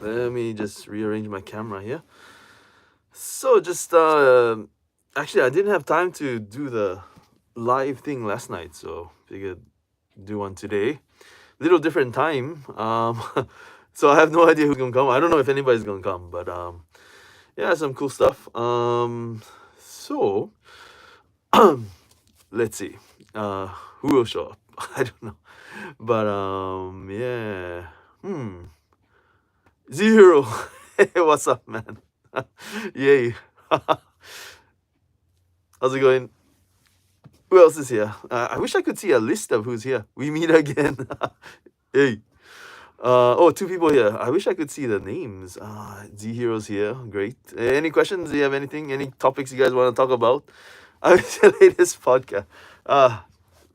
Let me just rearrange my camera here. So just actually I didn't have time to do the live thing last night, so figured do one today. Little different time. So I have no idea who's gonna come. I don't know if anybody's gonna come, but yeah, some cool stuff. So let's see. Who will show up? I don't know. But yeah. Zero. Hey, what's up, man? Yay. How's it going? Who else is here? I wish I could see a list of who's here. We meet again. Hey. Oh, two people here. I wish I could see the names. Z Hero's here. Great. Any questions? Do you have anything? Any topics you guys want to talk about? It's the latest podcast.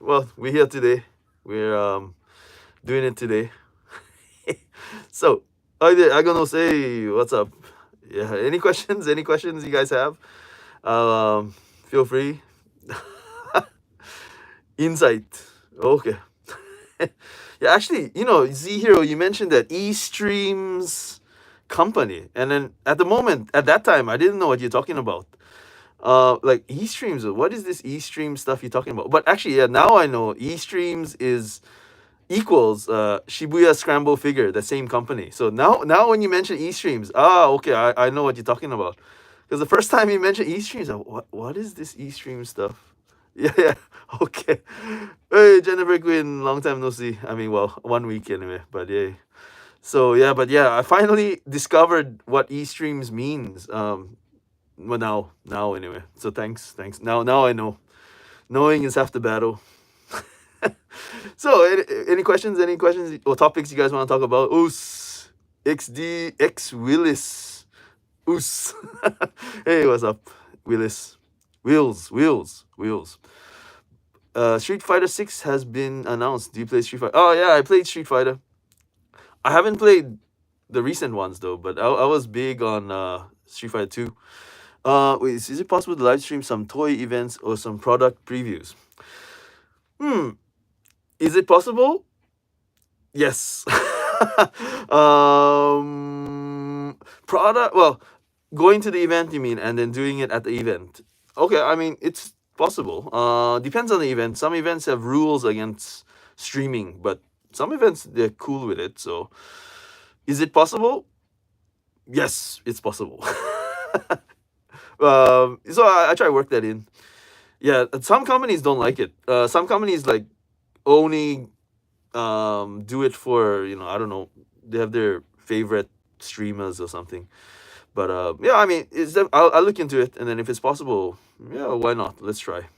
Well, we're here today. We're doing it today. So, I'm gonna say what's up. Yeah. Any questions? Any questions you guys have? Feel free. Insight. Okay. Yeah, actually, Z Hero, you mentioned that eStreams company, and then at that time, I didn't know what you're talking about. Like eStreams, what is this eStream stuff you're talking about? But actually, yeah, now I know eStreams is equals Shibuya Scramble Figure, the same company. So now when you mention eStreams, okay, I know what you're talking about. Because the first time you mentioned eStreams, what is this eStream stuff? Yeah, okay. Hey, Jennifer Quinn, long time no see. I mean, well, 1 week anyway, but yeah. So yeah, I finally discovered what eStreams means. Well, now anyway. So thanks. Now I know. Knowing is half the battle. So any questions? Any questions or topics you guys want to talk about? Oos, XD, X Willis, Oos. Hey, what's up, Willis? Wheels. Street Fighter 6 has been announced. Do you play Street Fighter? Oh yeah, I played Street Fighter. I haven't played the recent ones though, but I was big on Street Fighter 2. Wait, is it possible to live stream some toy events or some product previews? Is it possible? Yes. Product. Well, going to the event, you mean, and then doing it at the event. Okay, I mean it's possible. Depends on the event. Some events have rules against streaming, but some events they're cool with it. So, is it possible? Yes, it's possible. So I try to work that in. Yeah, some companies don't like it. Some companies like only do it for I don't know, they have their favorite streamers or something. But yeah, I mean I'll look into it, and then if it's possible, yeah, why not? Let's try.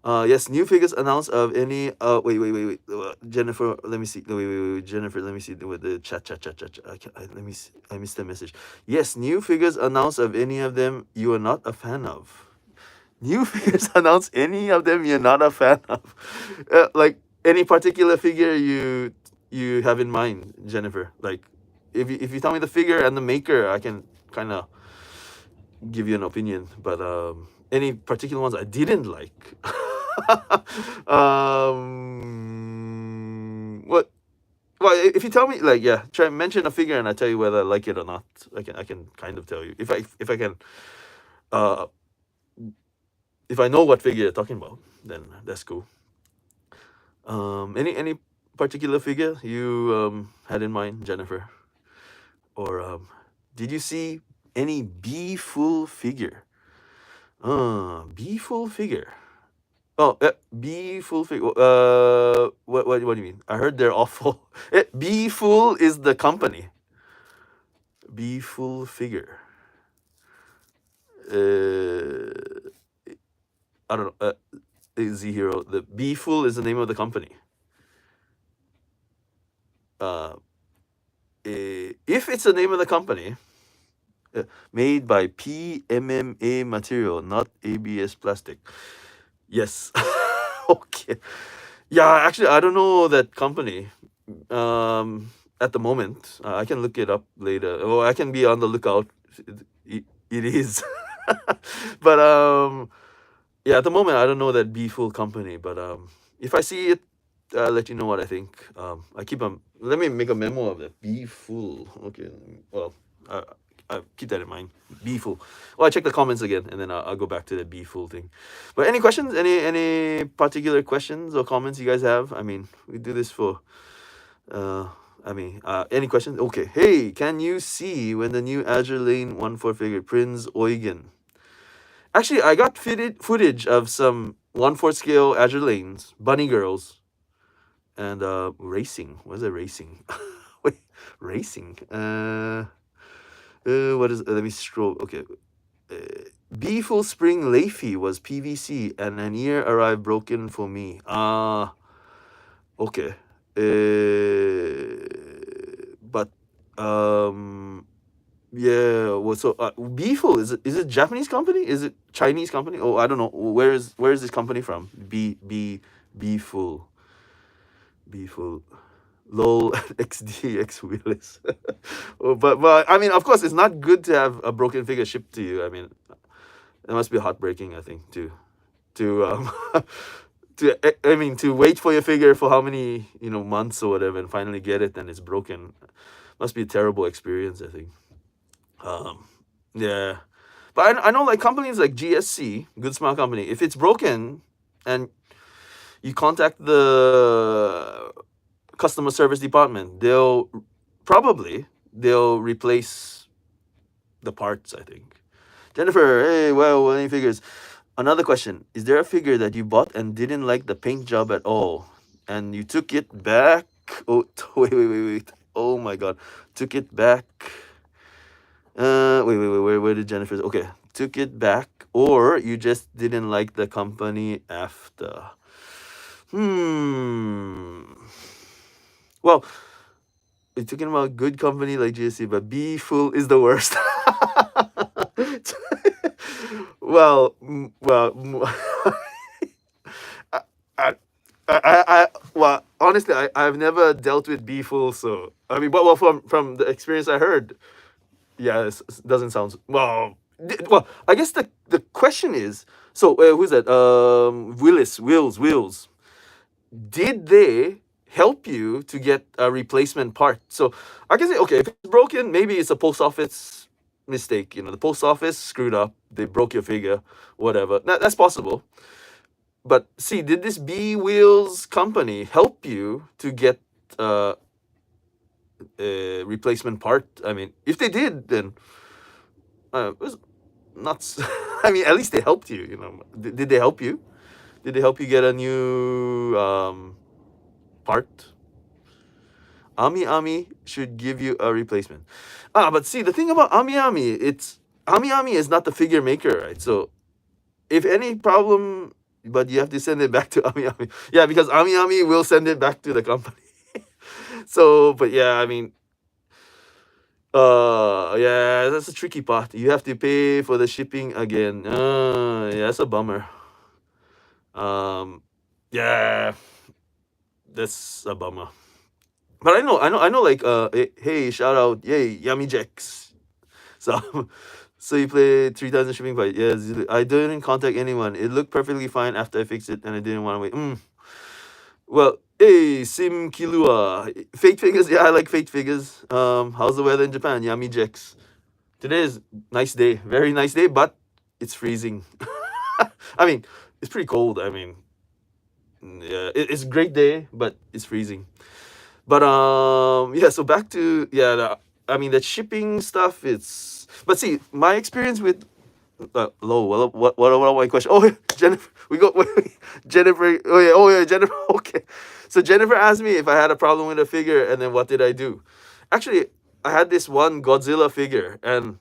Yes, new figures announced of any. Wait. Jennifer, let me see. Wait. Jennifer, let me see with the chat. Let me see. I missed the message. Yes, new figures announced of any of them you are not a fan of. New figures announced any of them you're not a fan of. Like any particular figure you have in mind, Jennifer. Like if you tell me the figure and the maker, I can kind of give you an opinion. But any particular ones I didn't like. What? Well, if you tell me, like, yeah, try mention a figure, and I tell you whether I like it or not. I can kind of tell you if I can. If I know what figure you're talking about, then that's cool. Any particular figure you had in mind, Jennifer, or did you see any B full figure? B full figure. Oh, B full figure. What do you mean? I heard they're awful. B full is the company. B full figure. I don't know. Z Hero. The B full is the name of the company. If it's the name of the company, made by PMMA material, not ABS plastic. Yes. Okay. Yeah, actually, I don't know that company. At the moment, I can look it up later, or I can be on the lookout. It is, but yeah, at the moment, I don't know that B full company. But if I see it, I'll let you know what I think. Let me make a memo of that. Be full. Okay. Well, I keep that in mind. Be full. Well, I check the comments again, and then I'll go back to the be full thing. But any questions? Any particular questions or comments you guys have? I mean, we do this for. Any questions? Okay. Hey, can you see when the new Azure Lane 1/4 figure Prince Eugen? Actually, I got footage of some 1/4 scale Azure Lanes, bunny girls, and racing. What is it? Racing? Wait, racing. What is? Let me scroll. Okay. B full spring Leafy was PVC, and an ear arrived broken for me. Okay. But yeah. Well, so Beeful is it Japanese company? Is it Chinese company? Oh, I don't know. Where is this company from? Beeful. Lol XDX Willis. Oh, but I mean, of course, it's not good to have a broken figure shipped to you. I mean, it must be heartbreaking. I think to to wait for your figure for how many months or whatever, and finally get it, and it's broken. Must be a terrible experience. I think. Yeah, but I know like companies like GSC, Good Smile Company. If it's broken, and you contact the customer service department, they'll replace the parts, I think. Jennifer, hey, well, any figures? Another question: is there a figure that you bought and didn't like the paint job at all, and you took it back? Oh, wait. Oh my God, took it back. Wait. Where did Jennifer? Okay, took it back, or you just didn't like the company after. Well, you're talking about good company like GSC, but B full is the worst. well, well, honestly, I've never dealt with B full, so I mean, well, from the experience I heard, yeah, it doesn't sound well. Well, I guess the question is, so who's that? Wills. Did they help you to get a replacement part? So I can say, okay, if it's broken, maybe it's a post office mistake. The post office screwed up. They broke your figure, whatever. That's possible. But see, did this B Wheels company help you to get a replacement part? I mean, if they did, then it was not. I mean, at least they helped you. Did they help you? Did they help you get a new part? Ami should give you a replacement. But see, the thing about Ami is not the figure maker, right? So if any problem, but you have to send it back to Ami. Yeah, because Ami will send it back to the company. So, but yeah, I mean, yeah, that's a tricky part. You have to pay for the shipping again. Yeah, that's a bummer. Yeah, that's a bummer. But I know. Like, hey, shout out, yay, Yummy Jacks. So you played 3 times the shipping fight. Yes, I didn't contact anyone. It looked perfectly fine after I fixed it, and I didn't want to wait. Well, hey, Sim Kilua, fake figures. Yeah, I like fake figures. How's the weather in Japan? Yummy Jacks. Today is nice day, very nice day, but it's freezing. I mean, it's pretty cold. I mean, yeah, it's a great day, but it's freezing. But yeah. So back to the shipping stuff. But see, my experience with what are my questions? Oh, Jennifer, Jennifer. Oh yeah, Jennifer. Okay, so Jennifer asked me if I had a problem with a figure, and then what did I do? Actually, I had this one Godzilla figure, and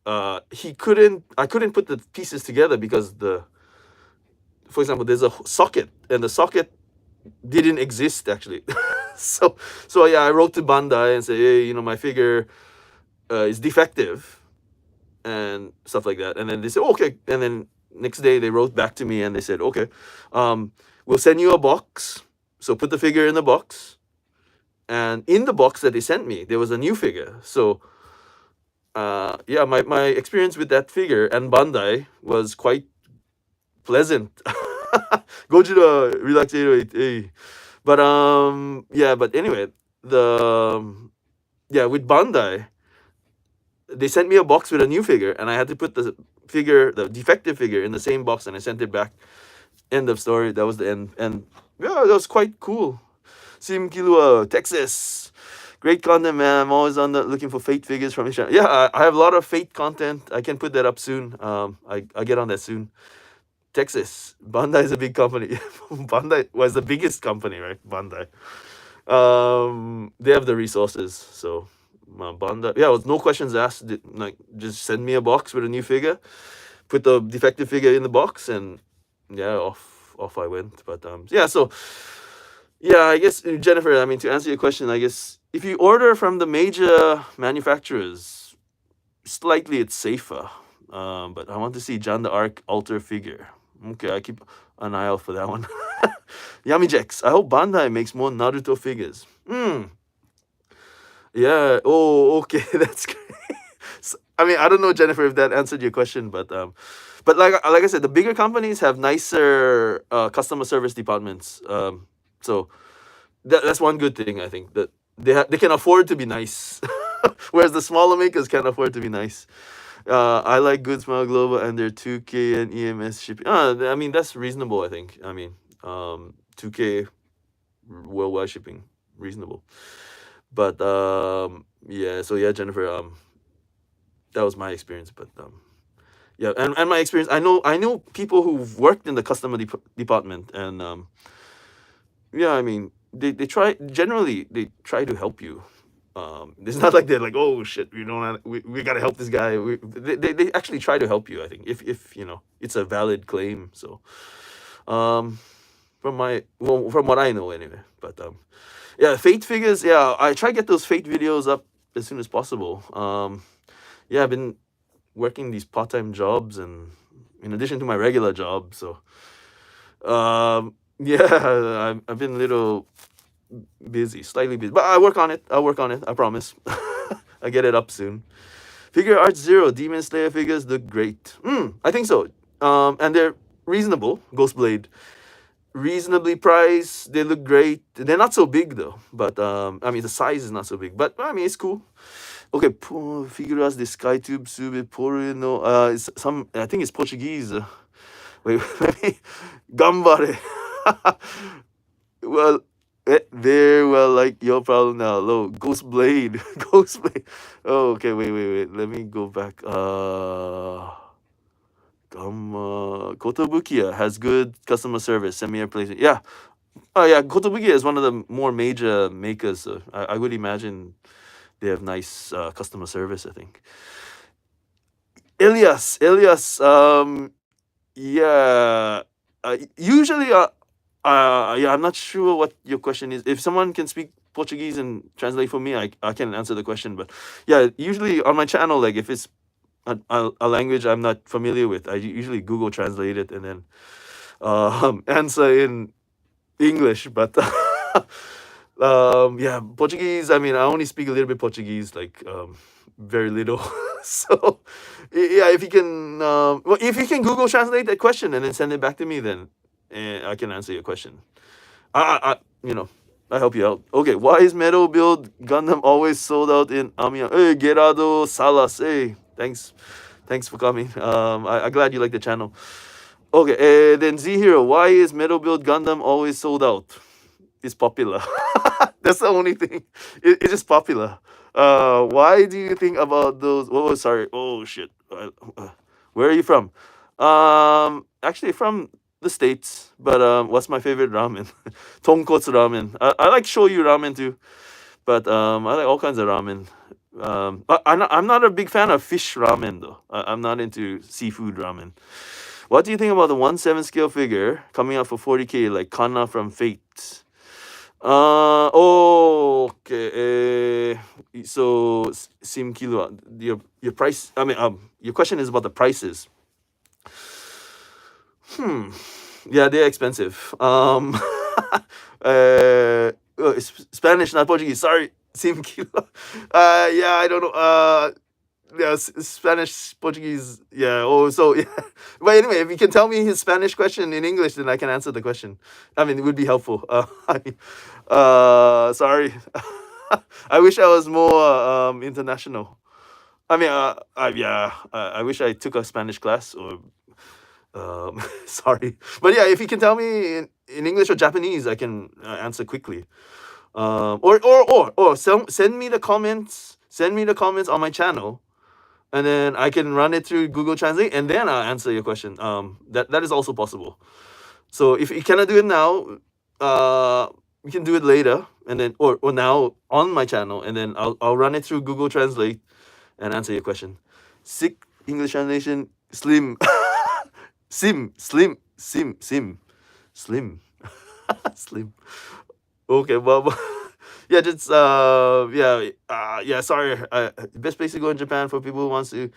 I couldn't put the pieces together because for example, there's a socket, and the socket didn't exist actually. so yeah, I wrote to Bandai and said, hey, my figure is defective and stuff like that. And then they said, okay. And then next day they wrote back to me and they said, okay, we'll send you a box. So put the figure in the box. And in the box that they sent me, there was a new figure. So yeah, my experience with that figure and Bandai was quite pleasant. Gojira Relax 808. Hey. But but anyway, with Bandai, they sent me a box with a new figure, and I had to put the defective figure, in the same box, and I sent it back. End of story. That was the end, and yeah, that was quite cool. Sim Kilua, Texas. Great content, man. I'm always looking for Fate figures from his channel. Yeah, I have a lot of Fate content. I can put that up soon. I get on that soon. Texas. Bandai is a big company. Bandai was the biggest company, right? Bandai. They have the resources, so Bandai. Yeah, with no questions asked. Like, just send me a box with a new figure, put the defective figure in the box, and yeah, off I went. But so yeah, I guess Jennifer, I mean, to answer your question, I guess if you order from the major manufacturers, slightly it's safer. But I want to see John the Arc alter figure. Okay, I keep an eye out for that one. Yamijex, I hope Bandai makes more Naruto figures. Yeah. Oh, okay. That's great. I mean, I don't know, Jennifer, if that answered your question, but like I said, the bigger companies have nicer customer service departments. So that's one good thing, I think, that they can afford to be nice, whereas the smaller makers can't afford to be nice. I like Good Smile Global and their 2K and EMS shipping. I mean, that's reasonable, I think. I mean, 2K worldwide shipping, reasonable. But yeah, so yeah, Jennifer, that was my experience. But yeah, and my experience, I know people who've worked in the customer department, and yeah, I mean, they try to help you. It's not like they're like, oh shit, we gotta help this guy. They actually try to help you, I think, if it's a valid claim. So from what I know anyway. But yeah, Fate figures, yeah, I try to get those Fate videos up as soon as possible. Yeah, I've been working these part-time jobs, and in addition to my regular job, so yeah, I've been a little busy, slightly busy, but I'll work on it, I promise. I get it up soon. Figure Art Zero Demon Slayer figures look great. I think so. And they're reasonable. Ghostblade, reasonably priced. They look great. They're not so big though, but I mean, the size is not so big, but I mean, it's cool. Okay, Figuras de Skytube Sube Poru no, it's some, I think it's Portuguese. Wait, let me, Gambare. Well, very well, like your problem now. Low Ghostblade. Ghostblade. Oh, okay, wait. Let me go back. Kotobukiya has good customer service. Send me a place. Yeah. Oh yeah, Kotobukiya is one of the more major makers. I would imagine they have nice customer service, I think. Elias, yeah. Usually, yeah, I'm not sure what your question is. If someone can speak Portuguese and translate for me, I can answer the question. But yeah, usually on my channel, like if it's a language I'm not familiar with, I usually Google translate it and then answer in English. But yeah, Portuguese, I mean, I only speak a little bit Portuguese, like very little. So yeah, if you can Google translate that question and then send it back to me, then I can answer your question. I help you out. Okay, why is Metal Build Gundam always sold out in Amiens? Hey, Gerardo Salas. Hey, thanks for coming. I'm glad you like the channel. Okay, then Z Hero, why is Metal Build Gundam always sold out? It's popular. That's the only thing. It's just popular. Why do you think about those? Oh, sorry. Oh shit. Where are you from? Actually from the States. But what's my favorite ramen? Tonkotsu ramen. I like shoyu ramen too. But I like all kinds of ramen. I'm not a big fan of fish ramen though. I'm not into seafood ramen. What do you think about the 1/7 scale figure coming out for 40K, like Kana from Fate? Okay. So Sim Kilo, your price. I mean, your question is about the prices. Yeah, they're expensive. Spanish, not Portuguese. Sorry, Sim Kilo. Yeah, I don't know. Yeah, Spanish, Portuguese. Yeah. Oh, so yeah. But anyway, if you can tell me his Spanish question in English, then I can answer the question. I mean, it would be helpful. Sorry. I wish I was more international. I mean, yeah. I wish I took a Spanish class or. Sorry, but yeah, if you can tell me in English or Japanese, I can answer quickly. Or send me the comments. Send me the comments on my channel, and then I can run it through Google Translate, and then I'll answer your question. That is also possible. So if you cannot do it now, we can do it later, and then or now on my channel, and then I'll run it through Google Translate and answer your question. Sick English translation. Slim. Slim. Slim. Okay, well, yeah, just yeah. Sorry. Best place to go in Japan for people who wants to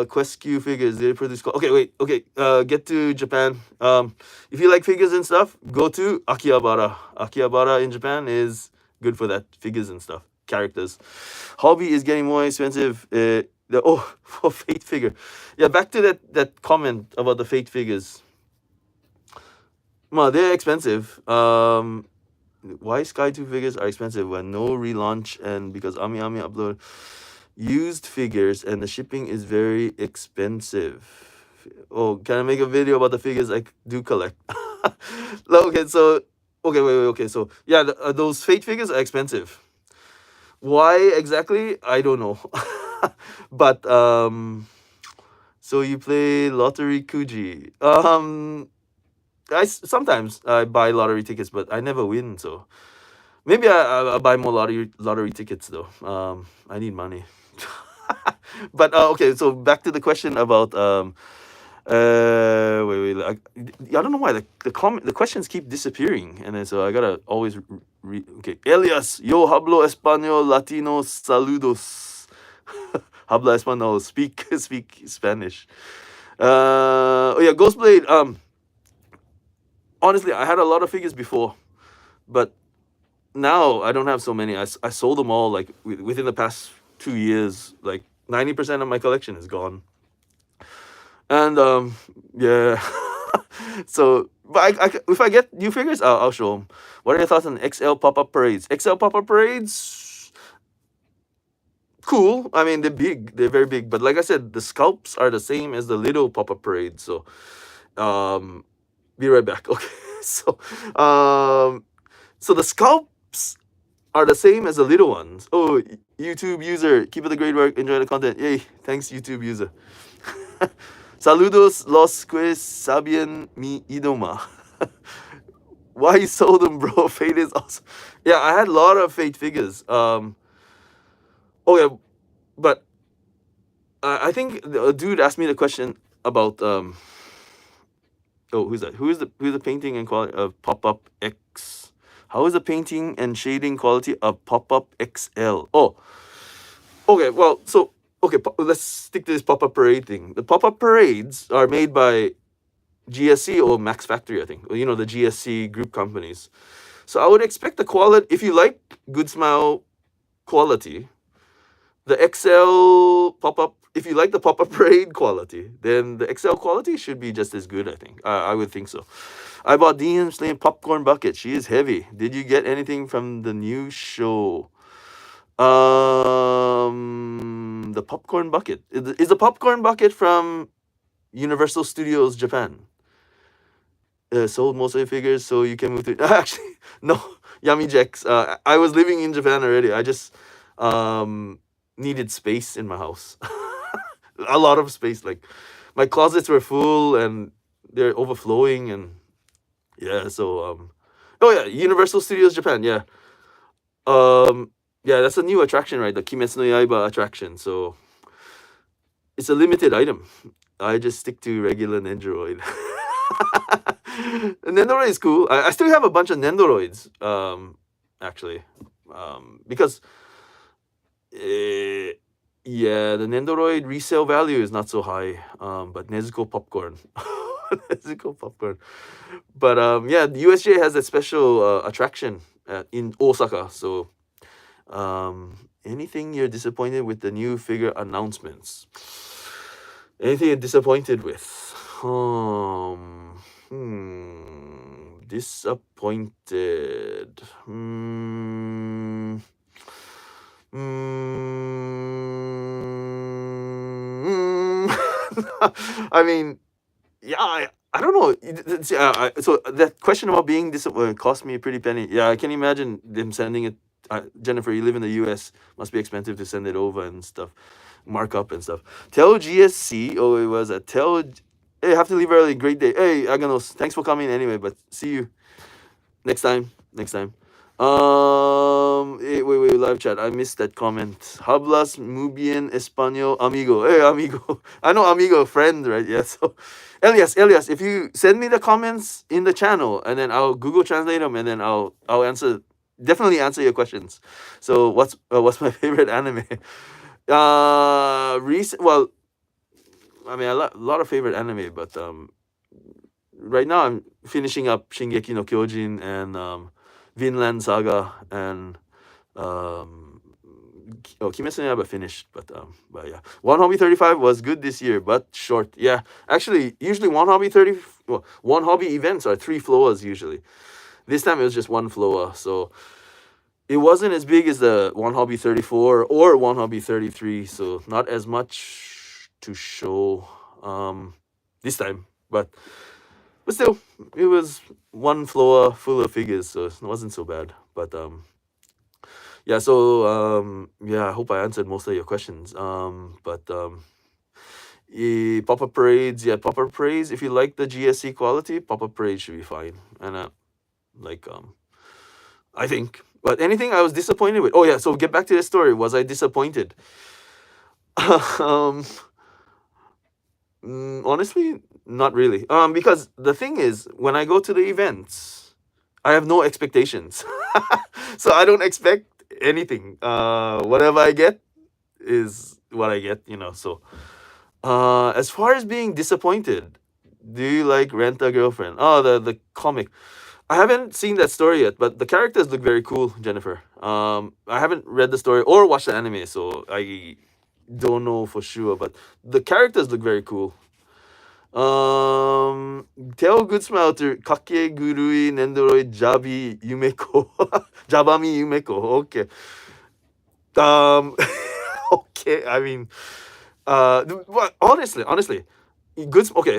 Quest Q figures. They produce. Okay, wait. Okay, get to Japan. If you like figures and stuff, go to Akihabara. Akihabara in Japan is good for that. Figures and stuff. Characters. Hobby is getting more expensive. For Fate figure. Yeah, back to that comment about the Fate figures. Well, they're expensive. Why Sky 2 figures are expensive when no relaunch and because Ami upload used figures and the shipping is very expensive. Oh, can I make a video about the figures I do collect? Okay, so wait. Okay, so yeah, those Fate figures are expensive. Why exactly? I don't know. But so you play lottery kuji. Sometimes I buy lottery tickets, but I never win. So maybe I buy more lottery tickets though. I need money. But okay, so back to the question about wait. I don't know why the questions keep disappearing, and then so I gotta always read. Okay, Elias, yo hablo español, latino, saludos. Habla español, speak Spanish. Oh yeah, Ghostblade. Honestly, I had a lot of figures before, but now I don't have so many. I sold them all like within the past 2 years. Like 90% of my collection is gone. And yeah. So, but if I get new figures, I'll show them. What are your thoughts on XL pop-up parades? XL pop-up parades, cool. I mean, they're big. They're very big. But like I said, the sculpts are the same as the little pop-up parades. So, be right back. Okay. So, so the sculpts are the same as the little ones. Oh, YouTube user, keep up the great work. Enjoy the content. Yay! Thanks, YouTube user. Saludos los que sabían mi idioma. Why you sold them, bro? Fate is awesome. Yeah, I had a lot of Fate figures. Okay, but I think a dude asked me the question about who's that? Who's the painting and quality of Pop-Up X? How is the painting and shading quality of Pop-Up XL? Oh, okay. Well, so let's stick to this pop-up parade thing. The pop-up parades are made by GSC or Max Factory, I think. You know, the GSC group companies. So I would expect the quality. If you like Good Smile quality, the XL pop-up. If you like the pop-up parade quality, then the XL quality should be just as good. I think. I would think so. I bought DM Slane popcorn bucket. She is heavy. Did you get anything from the new show? The popcorn bucket. Is the popcorn bucket from Universal Studios Japan? Sold most of the figures, so you can move to. Actually, no, Yummy Jacks. I was living in Japan already. I just needed space in my house. A lot of space. Like my closets were full and they're overflowing, and yeah. So oh yeah, Universal Studios Japan. Yeah. Yeah, that's a new attraction, right? The Kimetsu no Yaiba attraction. So it's a limited item. I just stick to regular Nendoroid. Nendoroid is cool. I still have a bunch of Nendoroids, actually, because yeah, the Nendoroid resale value is not so high. But Nezuko popcorn, Nezuko popcorn. But yeah, the USJ has a special attraction in Osaka. So Anything you're disappointed with the new figure announcements? Anything you're disappointed with? Disappointed. I mean, yeah, I don't know. So that question about being disappointed cost me a pretty penny. Yeah, I can imagine them sending it. Jennifer, you live in the U.S. Must be expensive to send it over and stuff, markup and stuff. Tell GSC. Oh, it was a tell. Hey, have to leave early. Great day. Hey, Aganos, thanks for coming anyway. But see you next time. Wait, live chat. I missed that comment. Hablas muy bien español, amigo. Hey, amigo. I know amigo, friend, right? Yeah. So, Elias, if you send me the comments in the channel, and then I'll Google translate them, and then I'll definitely answer your questions. So, what's my favorite anime? Well, I mean, a lot of favorite anime, but right now I'm finishing up Shingeki no Kyojin and Vinland Saga and Kimetsu no Yaiba finished, but yeah, One Hobby 35 was good this year, but short. Yeah, actually, usually One Hobby events are 3 floors usually. This time it was just 1 floor, so it wasn't as big as the One Hobby 34 or One Hobby 33, so not as much to show this time, but still, it was 1 floor full of figures, so it wasn't so bad. But yeah, so yeah, I hope I answered most of your questions. But pop-up parades, pop-up parades. If you like the GSC quality, pop-up parades should be fine. And I think. But anything I was disappointed with? Oh yeah, so get back to the story. Was I disappointed? Honestly, not really. Because the thing is, when I go to the events, I have no expectations. So I don't expect anything. Whatever I get is what I get, So as far as being disappointed, do you like Rent a Girlfriend? Oh, the comic. I haven't seen that story yet, but the characters look very cool, Jennifer. I haven't read the story or watched the anime, so I don't know for sure, but the characters look very cool. Tell Good Smile to Kake Gurui Nendoroi Jabi Yumeko. Jabami Yumeko. Okay. Okay, I mean, but honestly, okay,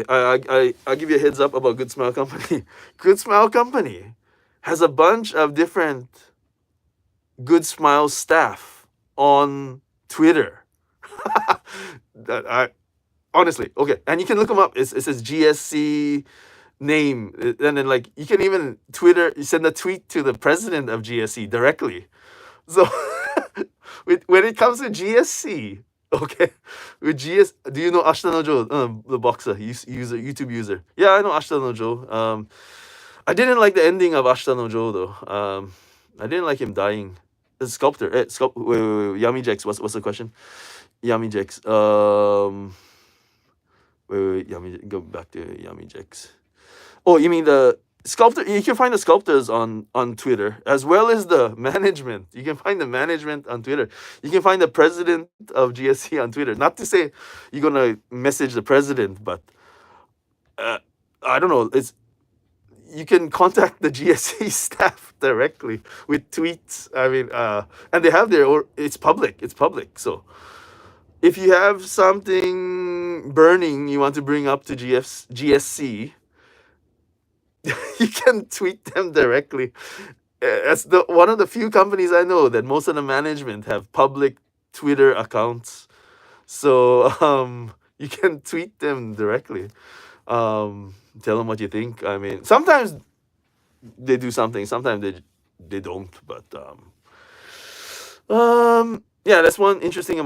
I'll give you a heads up about Good Smile Company. Good Smile Company has a bunch of different Good Smile staff on Twitter. Honestly, okay, and you can look them up. It says GSC name, and then like you can even send a tweet to the president of GSC directly. So when it comes to GSC, okay, with do you know Ashita no Joe, the boxer, YouTube user? Yeah, I know Ashita no Joe. I didn't like the ending of Ashita no Joe though. I didn't like him dying. The sculptor, wait, Yami Jex. What's the question? Yami Jex. Wait, go back to Yami Jex. Oh, you mean the sculptor? You can find the sculptors on Twitter, as well as the management. You can find the management on Twitter. You can find the president of GSC on Twitter. Not to say you're gonna message the president, but I don't know. You can contact the GSC staff directly with tweets. I mean, and they have it's public. So if you have something burning you want to bring up to GSC, you can tweet them directly. That's one of the few companies I know that most of the management have public Twitter accounts. So you can tweet them directly. Tell them what you think. I mean, sometimes they do something, sometimes they don't. But yeah, that's one interesting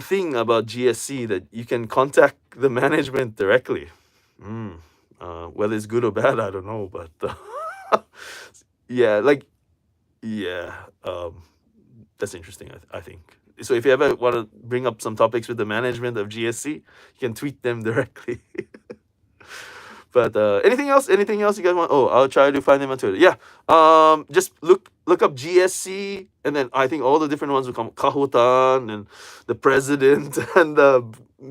thing about GSC, that you can contact the management directly. Whether it's good or bad, I don't know, but yeah, that's interesting. I think. So if you ever want to bring up some topics with the management of GSC, you can tweet them directly. But anything else you guys want? Oh, I'll try to find them on Twitter. Yeah. Just look look up GSC, and then I think all the different ones will come. Kahotan and the president and the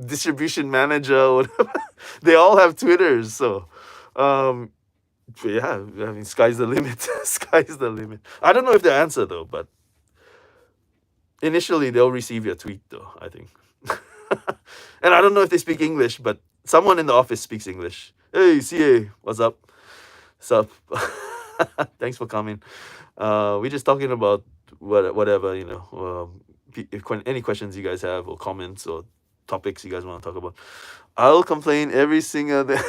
distribution manager. Or whatever. They all have Twitters. So, yeah, I mean, sky's the limit. Sky's the limit. I don't know if they answer though, but initially they'll receive your tweet though, I think. And I don't know if they speak English, but someone in the office speaks English. Hey, CA, what's up? What's up? Thanks for coming. We're just talking about whatever, you know. If any questions you guys have or comments or topics you guys want to talk about, I'll complain every single day.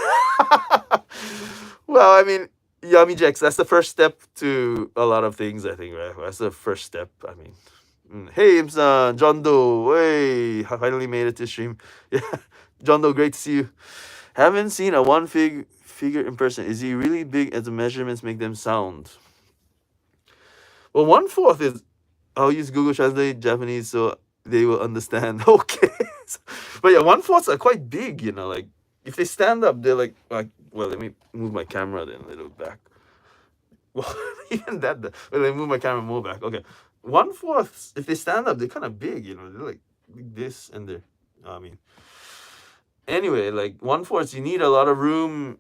Well, I mean, Yummy Jacks, that's the first step to a lot of things, I think, right? That's the first step. I mean, hey, Impz, John Doe, hey, finally made it to stream. Yeah, John Doe, great to see you. Haven't seen a figure in person. Is he really big as the measurements make them sound? Well, 1/4 is, I'll use Google Translate Japanese so they will understand. Okay. But yeah, 1/4s are quite big, you know, like if they stand up, they're like, well, let me move my camera then a little back. Well, even that, well, let me move my camera more back. Okay. 1/4, if they stand up, they're kind of big, you know, they're like this and they're, I mean, anyway, like 1/4, you need a lot of room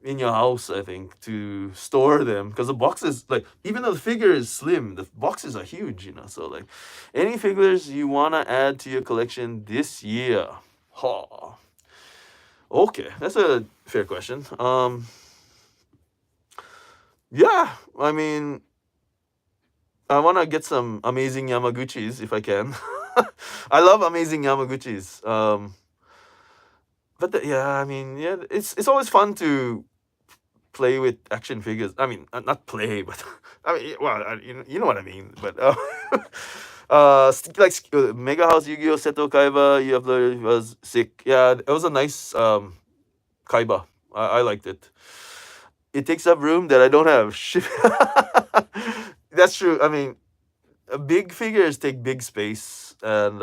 in your house, I think, to store them, because the boxes, like, even though the figure is slim, the boxes are huge, you know. So like, any figures you want to add to your collection this year? Ha. Okay, that's a fair question. Yeah, I mean, I want to get some amazing Yamaguchis if I can. I love amazing Yamaguchis. But yeah, I mean, yeah, it's always fun to play with action figures. I mean, not play, but I mean, well, you know what I mean. But like Mega House Yu-Gi-Oh! Seto Kaiba you uploaded was sick. Yeah, it was a nice Kaiba. I liked it. It takes up room that I don't have. That's true. I mean, big figures take big space and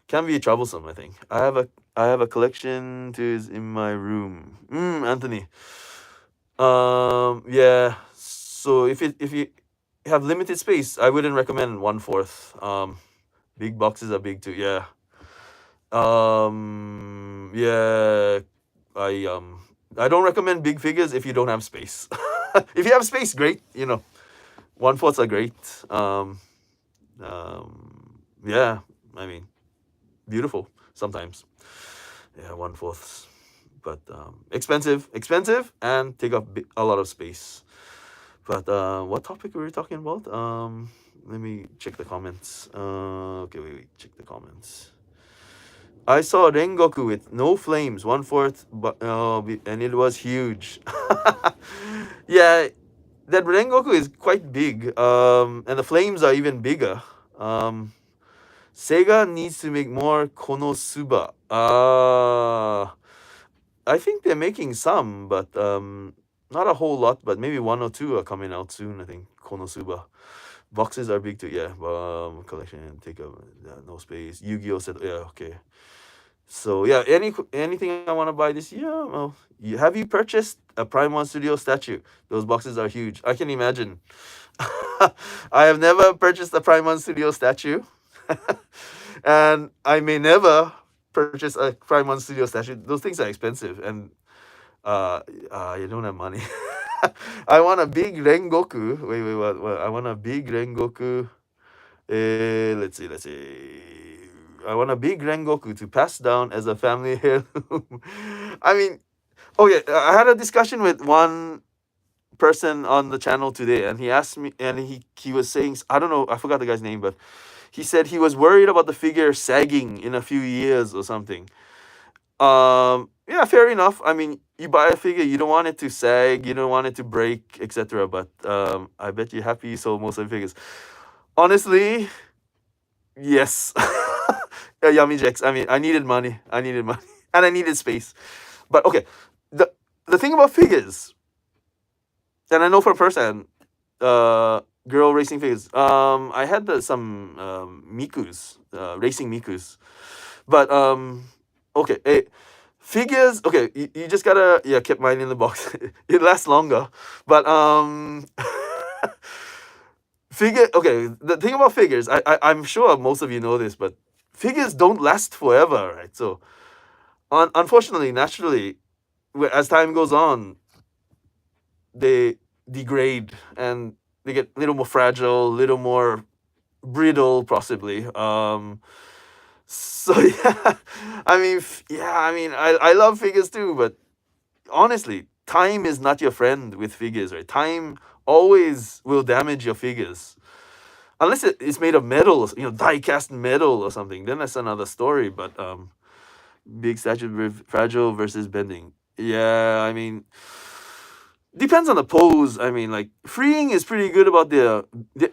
can be troublesome, I think. I have a collection is in my room. Anthony. Yeah. So if you have limited space, I wouldn't recommend 1/4. Big boxes are big too. Yeah. Yeah. I don't recommend big figures if you don't have space. If you have space, great. You know, 1/4s are great. Yeah. I mean, beautiful sometimes. Yeah, 1/4, but expensive, and take up a lot of space. But what topic were we talking about? Let me check the comments. Okay, wait, check the comments. I saw Rengoku with no flames, 1/4, but and it was huge. Yeah, that Rengoku is quite big. And the flames are even bigger. Sega needs to make more Konosuba. I think they're making some, but not a whole lot. But maybe 1 or 2 are coming out soon. I think Konosuba. Boxes are big too. Yeah. Collection take up no space. Yu-Gi-Oh said, yeah, okay. So yeah, anything I want to buy this year? Well, have you purchased a Prime 1 Studio statue? Those boxes are huge. I can imagine. I have never purchased a Prime 1 Studio statue. And I may never purchase a Prime 1 Studio statue. Those things are expensive, and you don't have money. I want a big Rengoku. Wait, what? I want a big Rengoku. Let's see. I want a big Rengoku to pass down as a family heirloom. I mean, okay, I had a discussion with one person on the channel today, and he asked me, and he was saying, I don't know, I forgot the guy's name, but he said he was worried about the figure sagging in a few years or something. Yeah, fair enough. I mean, you buy a figure, you don't want it to sag, you don't want it to break, etc. But I bet you're happy you sold most of the figures. Honestly, yes. Yummy Jacks. I mean, I needed money, and I needed space. But okay, the thing about figures, and I know for a person, girl racing figures. I had some Mikus, racing Mikus, but okay, figures. Okay, you just gotta keep mine in the box. It lasts longer, but Okay, the thing about figures, I'm sure most of you know this, but figures don't last forever, right? So, unfortunately, naturally, as time goes on, they degrade and they get a little more fragile, a little more brittle, possibly. So yeah, I mean, I love figures too, but honestly, time is not your friend with figures, right? Time always will damage your figures. Unless it's made of metal, die cast metal or something, then that's another story. But big statue fragile versus bending. Yeah, I mean, depends on the pose. I mean, like freeing is pretty good about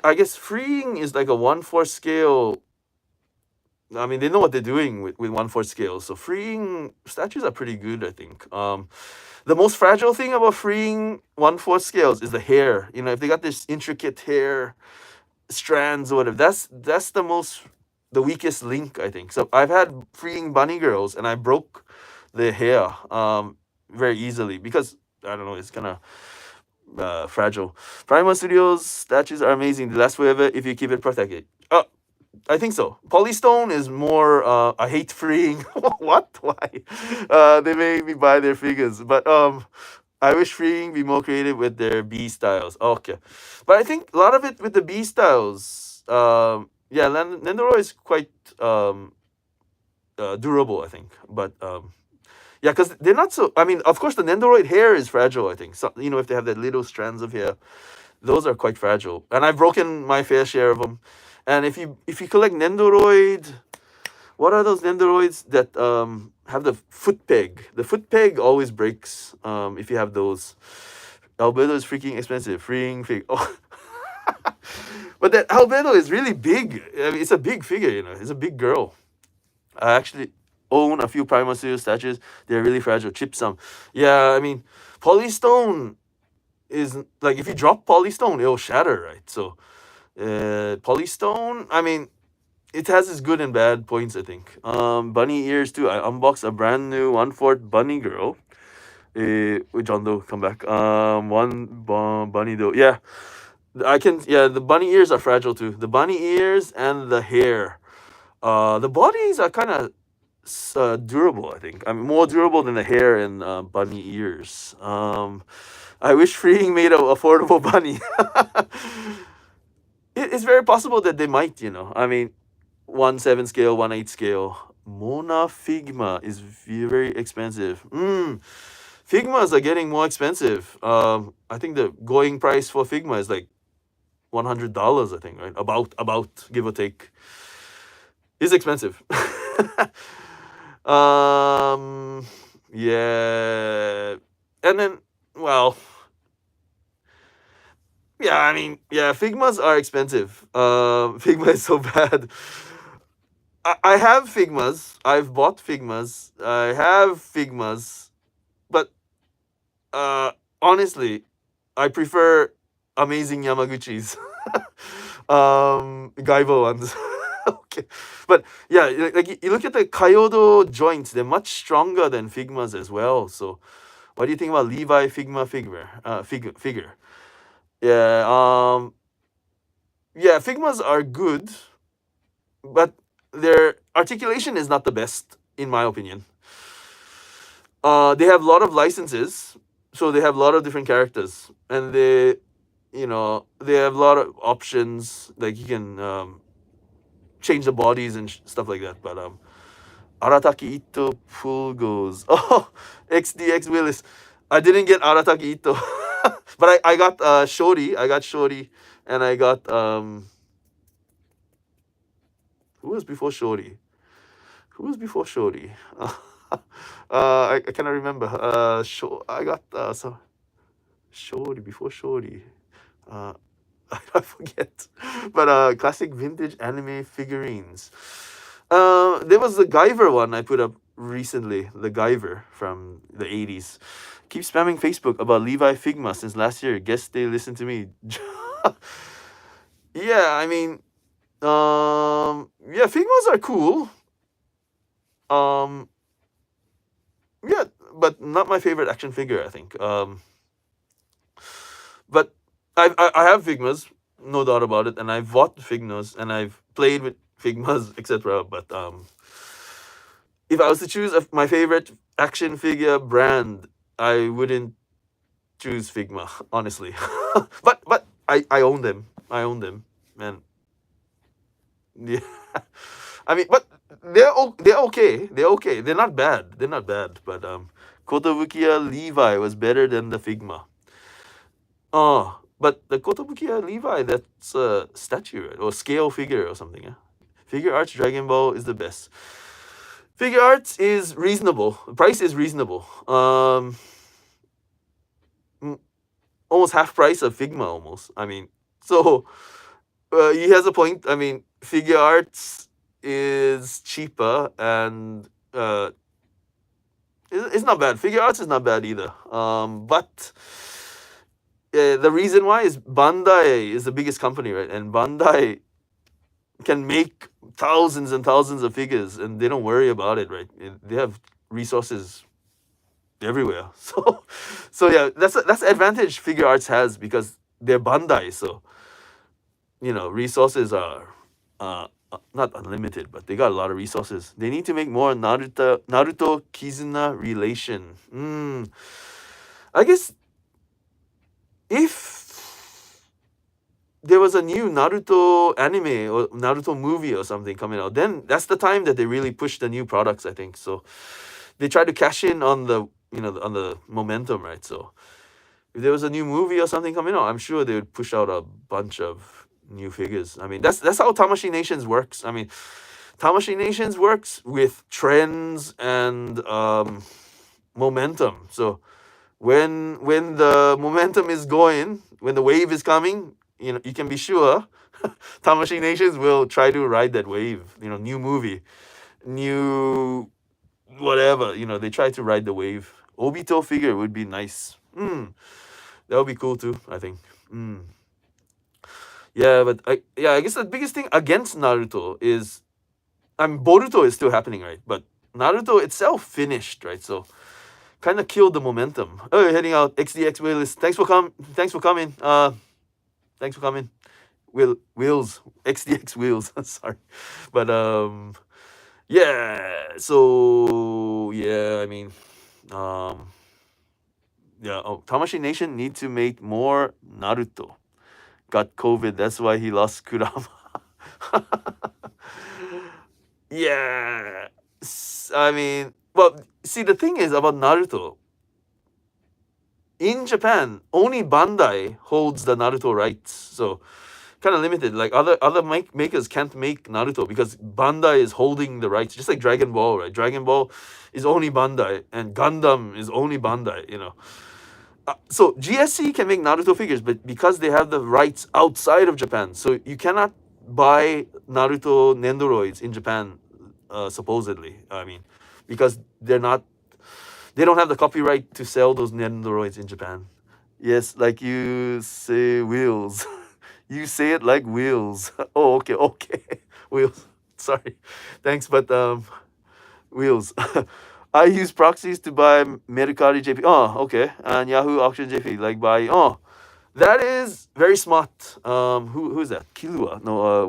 I guess freeing is like a 1/4 scale. I mean, they know what they're doing with 1/4 scale. So freeing statues are pretty good, I think. The most fragile thing about freeing 1/4 scales is the hair. If they got this intricate hair strands or whatever, that's the weakest link, I think. So I've had freeing bunny girls and I broke their hair very easily because I don't know, it's kind of fragile. Prima Studios statues are amazing. They last forever if you keep it protected. I think so. Polystone is more I hate freeing. What? Why? They made me buy their figures. But I wish freeing be more creative with their B styles. Okay. But I think a lot of it with the B styles, yeah, Nendoroid is quite durable, I think. But yeah, because they're not so. I mean, of course, the Nendoroid hair is fragile, I think. So, if they have that little strands of hair, those are quite fragile. And I've broken my fair share of them. And if you collect Nendoroid, what are those Nendoroids that have the foot peg? The foot peg always breaks if you have those. Albedo is freaking expensive. Freeing fig. Oh. But that Albedo is really big. I mean, it's a big figure, It's a big girl. I actually own a few Prima Studio statues. They're really fragile. Chip some. Yeah, I mean, polystone is like if you drop polystone, it'll shatter, right? So polystone, I mean, it has its good and bad points, I think. Bunny ears too. I unboxed a brand new 1/4 bunny girl. With John Doe, come back. Bunny Doe. Yeah, Yeah, the bunny ears are fragile too. The bunny ears and the hair. The bodies are kind of durable, I think. I mean, more durable than the hair and bunny ears. I wish freeing made an affordable bunny. It's very possible that they might, I mean, 1/7 scale, 1/8 scale. Mona Figma is very expensive. Figmas are getting more expensive. I think the going price for Figma is like $100, I think, right? About give or take. It's expensive. Yeah. And then, well, yeah, I mean, yeah, Figmas are expensive. Figma is so bad. I have Figmas. I've bought Figmas. I have Figmas. But honestly, I prefer amazing Yamaguchis. Gaibo ones. Okay. But yeah, like you look at the Kyoto joints, they're much stronger than Figmas as well. So what do you think about Levi Figma figure? Yeah, yeah, Figmas are good, but their articulation is not the best, in my opinion. They have a lot of licenses, so they have a lot of different characters, and they have a lot of options. Like you can change the bodies and stuff like that. But Arataki Ito full goes. Oh, XDX Willis. I didn't get Arataki Ito, but I got Shori. I got Shori, and I got who was before Shori? Who was before Shori? I cannot remember. I got Shori before Shori. I forget. But classic vintage anime figurines. There was the Guyver one I put up recently. The Guyver from the 80s. Keep spamming Facebook about Levi Figma since last year. Guess they listen to me. Yeah, I mean, yeah, Figmas are cool. Yeah, but not my favorite action figure, I think. But I have Figmas, no doubt about it, and I've bought Figmas and I've played with Figmas, etc. But if I was to choose my favorite action figure brand, I wouldn't choose Figma, honestly. but I own them. I own them, and yeah. I mean, but they're okay. They're okay. They're not bad. They're not bad. But Kotobukiya Levi was better than the Figma. Oh, but the Kotobukiya Levi, that's a statue, right? Or scale figure or something. Yeah? Figure Arts Dragon Ball is the best. Figure Arts is reasonable. The price is reasonable. Almost half price of Figma, almost. I mean, so he has a point. I mean, Figure Arts is cheaper and it's not bad. Figure Arts is not bad either. But the reason why is Bandai is the biggest company, right? And Bandai can make thousands and thousands of figures, and they don't worry about it, right? They have resources everywhere. So yeah, that's the advantage Figure Arts has because they're Bandai. So resources are not unlimited, but they got a lot of resources. They need to make more Naruto Kizuna relation. I guess if there was a new Naruto anime or Naruto movie or something coming out, then that's the time that they really push the new products, I think. So they try to cash in on the on the momentum, right? So if there was a new movie or something coming out, I'm sure they would push out a bunch of new figures. I mean, that's how Tamashii Nations works. I mean, Tamashii Nations works with trends and momentum. So when the momentum is going, when the wave is coming, you can be sure Tamashii Nations will try to ride that wave. New movie, new whatever. They try to ride the wave. Obito figure would be nice. That would be cool too, I think. Yeah, but I guess the biggest thing against Naruto is, Boruto is still happening, right? But Naruto itself finished, right? So kind of killed the momentum. Oh, heading out. XDX Wheels. Thanks for coming. Thanks for coming. Wheels. XDX Wheels. Sorry, but yeah. So yeah, I mean, yeah. Oh, Tamashii Nation need to make more Naruto. Got COVID. That's why he lost Kurama. Yeah. I mean, well, see, the thing is about Naruto. In Japan, only Bandai holds the Naruto rights, so kind of limited. Like other makers can't make Naruto because Bandai is holding the rights, just like Dragon Ball, right? Dragon Ball is only Bandai, and Gundam is only Bandai. So GSC can make Naruto figures, but because they have the rights outside of Japan, so you cannot buy Naruto Nendoroids in Japan, supposedly. I mean, because they don't have the copyright to sell those Nendoroids in Japan. Yes, like you say, wheels. You say it like wheels. Oh, okay. Wheels. Sorry. Thanks, but wheels. I use proxies to buy Mercari JP. Oh, okay. And Yahoo Auction JP, like buy. Oh, that is very smart. Who is that? Kilua? No.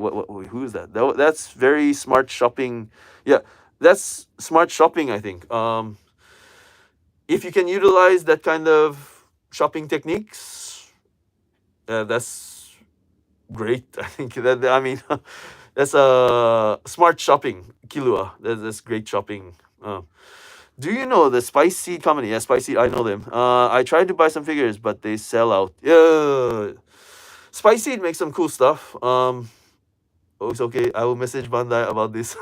Who is that? That's very smart shopping. Yeah, that's smart shopping, I think. If you can utilize that kind of shopping techniques, that's great. I think that's smart shopping. Kilua. That's great shopping. Do you know the Spice Seed company? Yeah, Spice Seed, I know them. I tried to buy some figures, but they sell out. Yeah. Spice Seed makes some cool stuff. Oh, it's okay. I will message Bandai about this.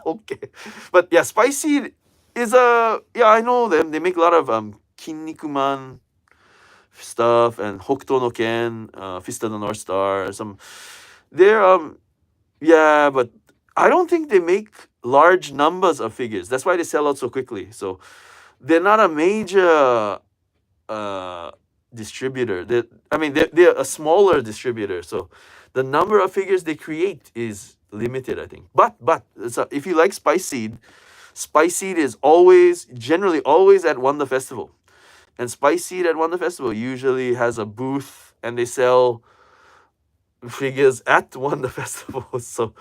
Okay. But yeah, Spice Seed is I know them. They make a lot of Kinnikuman stuff and Hokuto no Ken, Fist of the North Star. They're yeah, but I don't think they make large numbers of figures. That's why they sell out so quickly. So they're not a major distributor. They're a smaller distributor. So the number of figures they create is limited, I think. But if you like Spice Seed is generally always at Wonder Festival. And Spice Seed at Wonder Festival usually has a booth and they sell figures at Wonder Festival. So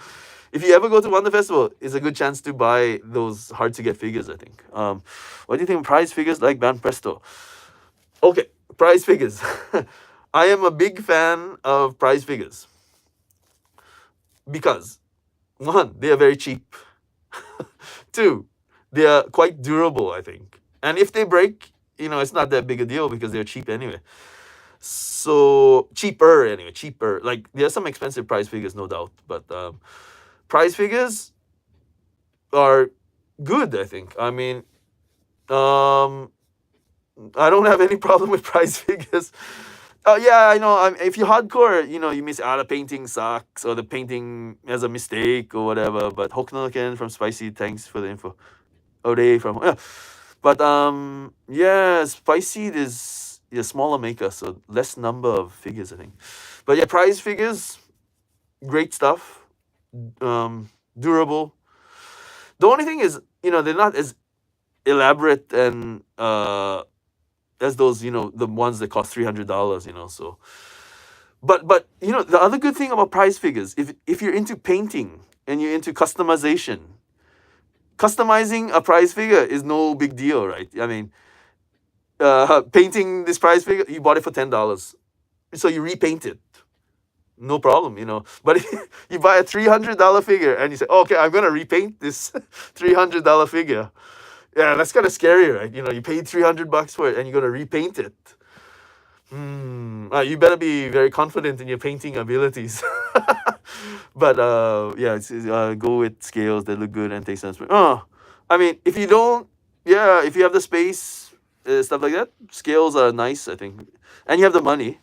if you ever go to Wonder Festival, it's a good chance to buy those hard to get figures, I think. What do you think of prize figures like Banpresto? Okay, prize figures. I am a big fan of prize figures because, one, they are very cheap. Two, they are quite durable, I think. And if they break, it's not that big a deal because they're cheap anyway. So cheaper anyway, cheaper. Like there are some expensive prize figures, no doubt, but prize figures are good, I think. I mean, I don't have any problem with prize figures. Yeah, I know. If you're hardcore, you miss out. A painting sucks, or the painting has a mistake, or whatever. But Hokunoken from Spicy, thanks for the info. Ode from but yeah, Spicy is a smaller maker, so less number of figures, I think. But yeah, prize figures, great stuff. Durable. The only thing is, they're not as elaborate and as those, the ones that cost $300, so. But the other good thing about prize figures, if you're into painting and you're into customization, customizing a prize figure is no big deal, right? I mean, painting this prize figure, you bought it for $10, so you repaint it. No problem, But if you buy a $300 figure and you say, okay, I'm gonna repaint this $300 figure. Yeah, that's kind of scary, right? You paid $300 for it and you're gonna repaint it. You better be very confident in your painting abilities. But yeah, go with scales that look good and taste nice. I mean, if you don't, if you have the space, stuff like that, scales are nice, I think, and you have the money.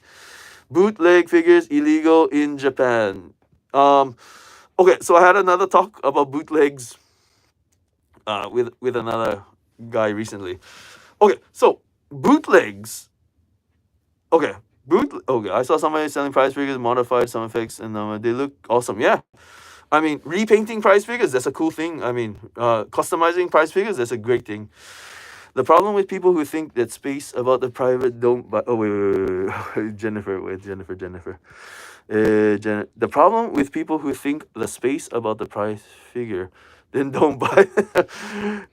Bootleg figures illegal in Japan. Okay, so I had another talk about bootlegs with another guy recently. Okay, so bootlegs. Okay, I saw somebody selling prize figures, modified some effects, and they look awesome. Yeah, I mean, repainting prize figures, that's a cool thing. I mean, customizing prize figures, that's a great thing. The problem with people who think that space about the private don't buy. Oh wait. Jennifer. The problem with people who think the space about the prize figure, then don't buy.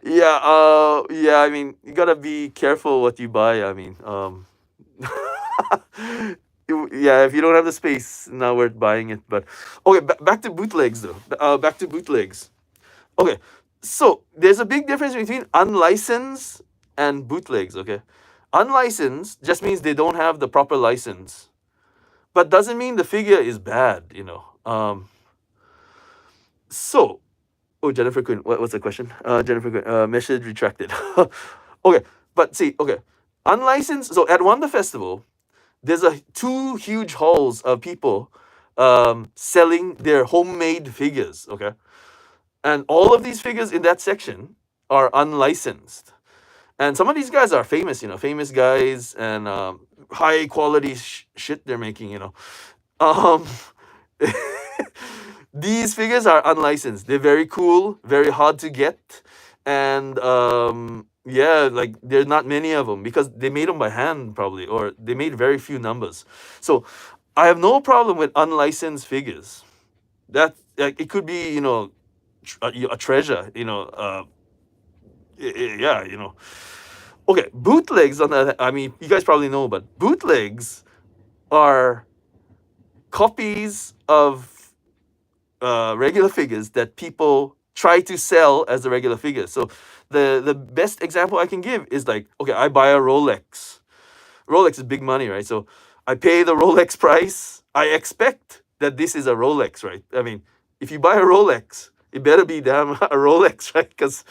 Yeah. I mean, you gotta be careful what you buy. I mean, yeah, if you don't have the space, not worth buying it. But okay, back to bootlegs though. Back to bootlegs. Okay, so there's a big difference between unlicensed and bootlegs. Okay, unlicensed just means they don't have the proper license, but doesn't mean the figure is bad. So, Jennifer Quinn, what's the question? Jennifer Quinn, message retracted. Okay, but see, okay, unlicensed. So at Wonder Festival, there's two huge halls of people selling their homemade figures. Okay, and all of these figures in that section are unlicensed. And some of these guys are famous, famous guys, and high quality shit they're making, These figures are unlicensed. They're very cool, very hard to get, and yeah, like there's not many of them because they made them by hand probably, or they made very few numbers. So I have no problem with unlicensed figures. That it could be, a treasure, yeah, Okay, bootlegs on that. I mean, you guys probably know, but bootlegs are copies of regular figures that people try to sell as the regular figures. So the best example I can give is like, okay, I buy a Rolex. Rolex is big money, right? So I pay the Rolex price. I expect that this is a Rolex, right? I mean, if you buy a Rolex, it better be damn a Rolex, right? Because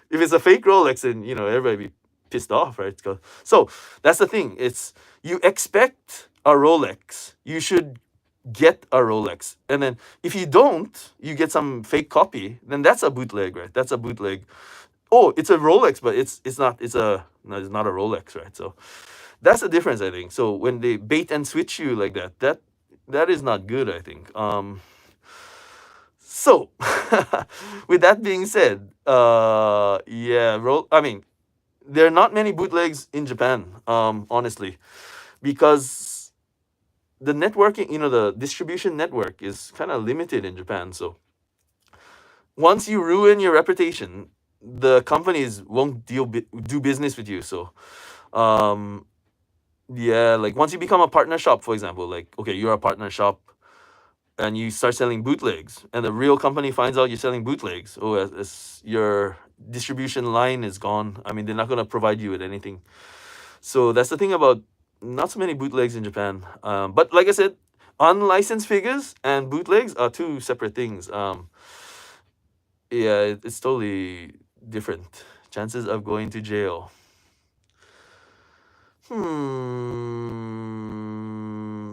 if it's a fake Rolex, then everybody be pissed off, right? So that's the thing. It's you expect a Rolex, you should get a Rolex, and then if you don't, you get some fake copy. Then that's a bootleg, right? That's a bootleg. Oh, it's a Rolex, but it's not. It's not a Rolex, right? So that's the difference, I think. So when they bait and switch you like that is not good, I think. So with that being said, yeah, I mean, there are not many bootlegs in Japan, honestly, because the networking, the distribution network is kind of limited in Japan. So once you ruin your reputation, the companies won't do business with you. So yeah, like once you become a partner shop, for example, like okay, you're a partner shop and you start selling bootlegs, and the real company finds out you're selling bootlegs. Oh, as your distribution line is gone. I mean, they're not gonna provide you with anything. So that's the thing about not so many bootlegs in Japan. But like I said, unlicensed figures and bootlegs are two separate things. Yeah, it's totally different. Chances of going to jail.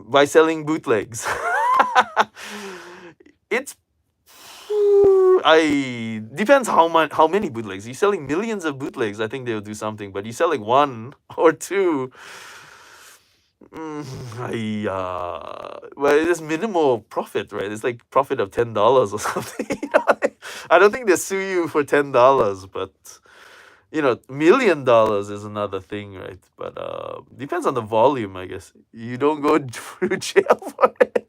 By selling bootlegs. It's I depends how many bootlegs. You're selling millions of bootlegs, I think they'll do something. But you sell like one or two, well, it is minimal profit, right? It's like profit of $10 or something. I don't think they sue you for $10, but $1 million is another thing, right? But depends on the volume, I guess. You don't go through jail for it.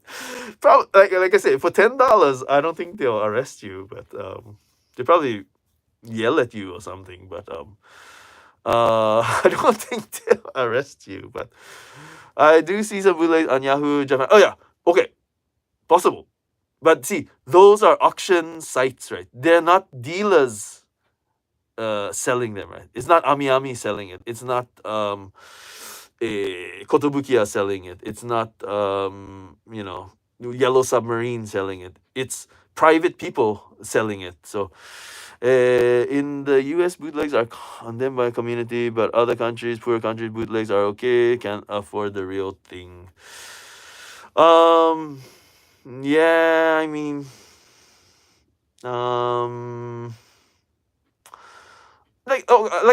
Probably, like I said, for $10, I don't think they'll arrest you, but they probably yell at you or something. But I don't think they'll arrest you. But I do see some bootlegs on Yahoo Japan. Oh yeah, okay, possible. But see, those are auction sites, right? They're not dealers selling them, right? It's not Ami Ami selling it. It's not Kotobukiya selling it. It's not Yellow Submarine selling it. It's private people selling it. So in the US, bootlegs are condemned by community, but other countries, poor countries, bootlegs are okay, can't afford the real thing. Yeah, I mean, like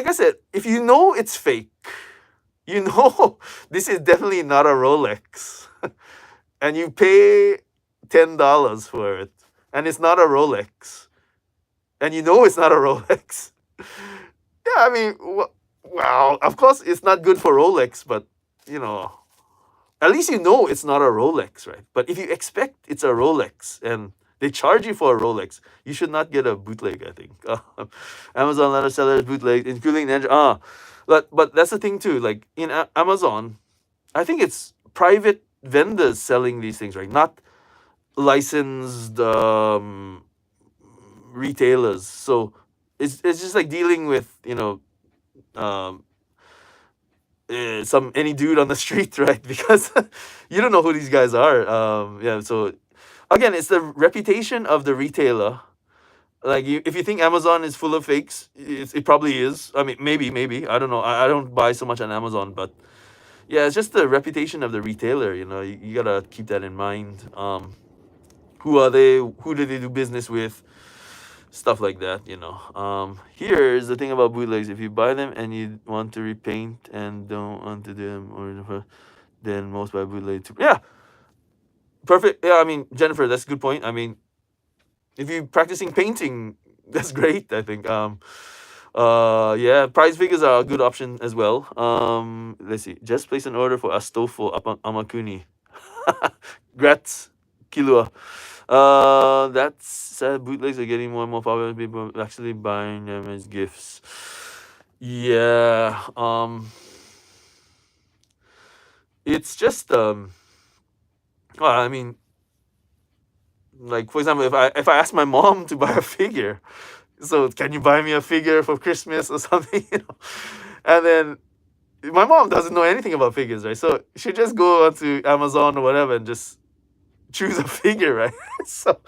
I said, if you know it's fake, this is definitely not a Rolex, and you pay $10 for it, and it's not a Rolex, and it's not a Rolex. Yeah, I mean, wow, of course it's not good for Rolex, but at least it's not a Rolex, right? But if you expect it's a Rolex and they charge you for a Rolex, you should not get a bootleg, I think. Amazon letter sellers bootleg, including Ninja. But that's the thing too. Like in Amazon, I think it's private vendors selling these things, right? Not licensed retailers. So it's just like dealing with any dude on the street, right? Because you don't know who these guys are. Yeah. So again, it's the reputation of the retailer. Like if you think Amazon is full of fakes, it probably is. I mean, maybe I don't know. I don't buy so much on Amazon, but yeah, it's just the reputation of the retailer. You gotta keep that in mind. Who are they? Who do they do business with? Stuff like that. Here's the thing about bootlegs: if you buy them and you want to repaint and don't want to do them, or then most buy bootleg too. Yeah, perfect. Yeah, I mean, Jennifer, that's a good point. I mean, if you're practicing painting, that's great, I think. Yeah, prize figures are a good option as well. Let's see. Just place an order for Astolfo Amakuni. Grats, Kilua. That's bootlegs are getting more and more popular. People actually buying them as gifts. Yeah. It's just well, I mean, like for example, if I ask my mom to buy a figure, so can you buy me a figure for Christmas or something, and then my mom doesn't know anything about figures, right? So she just go onto Amazon or whatever and just choose a figure, right? So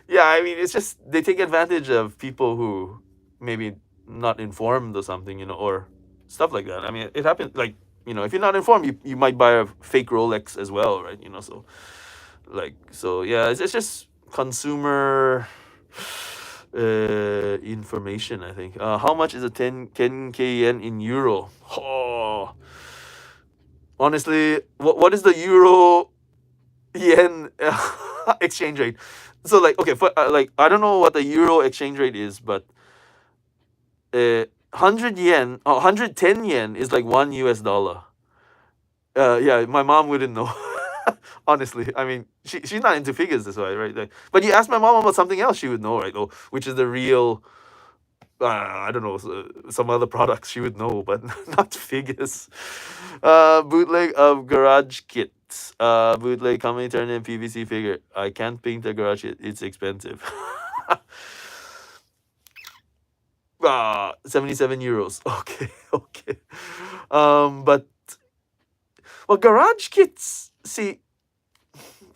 yeah, I mean, it's just they take advantage of people who maybe not informed or something, or stuff like that. I mean, it happens. Like if you're not informed, you might buy a fake Rolex as well, right? So yeah, it's just consumer information, I think. How much is a 10k yen in euro? Oh, honestly, what is the euro yen exchange rate? So like, okay, for I don't know what the euro exchange rate is, but 100 yen, 110 yen is like $1. Yeah, my mom wouldn't know. Honestly, I mean, she's not into figures this way, right? Like, but you ask my mom about something else, she would know, right? Oh, which is the real, I don't know, some other products she would know, but not figures. Bootleg of Garage Kit. Bootleg company turned in PVC figure. I can't paint a garage kit, it's expensive. 77 euros. Okay, okay. But well, garage kits, see,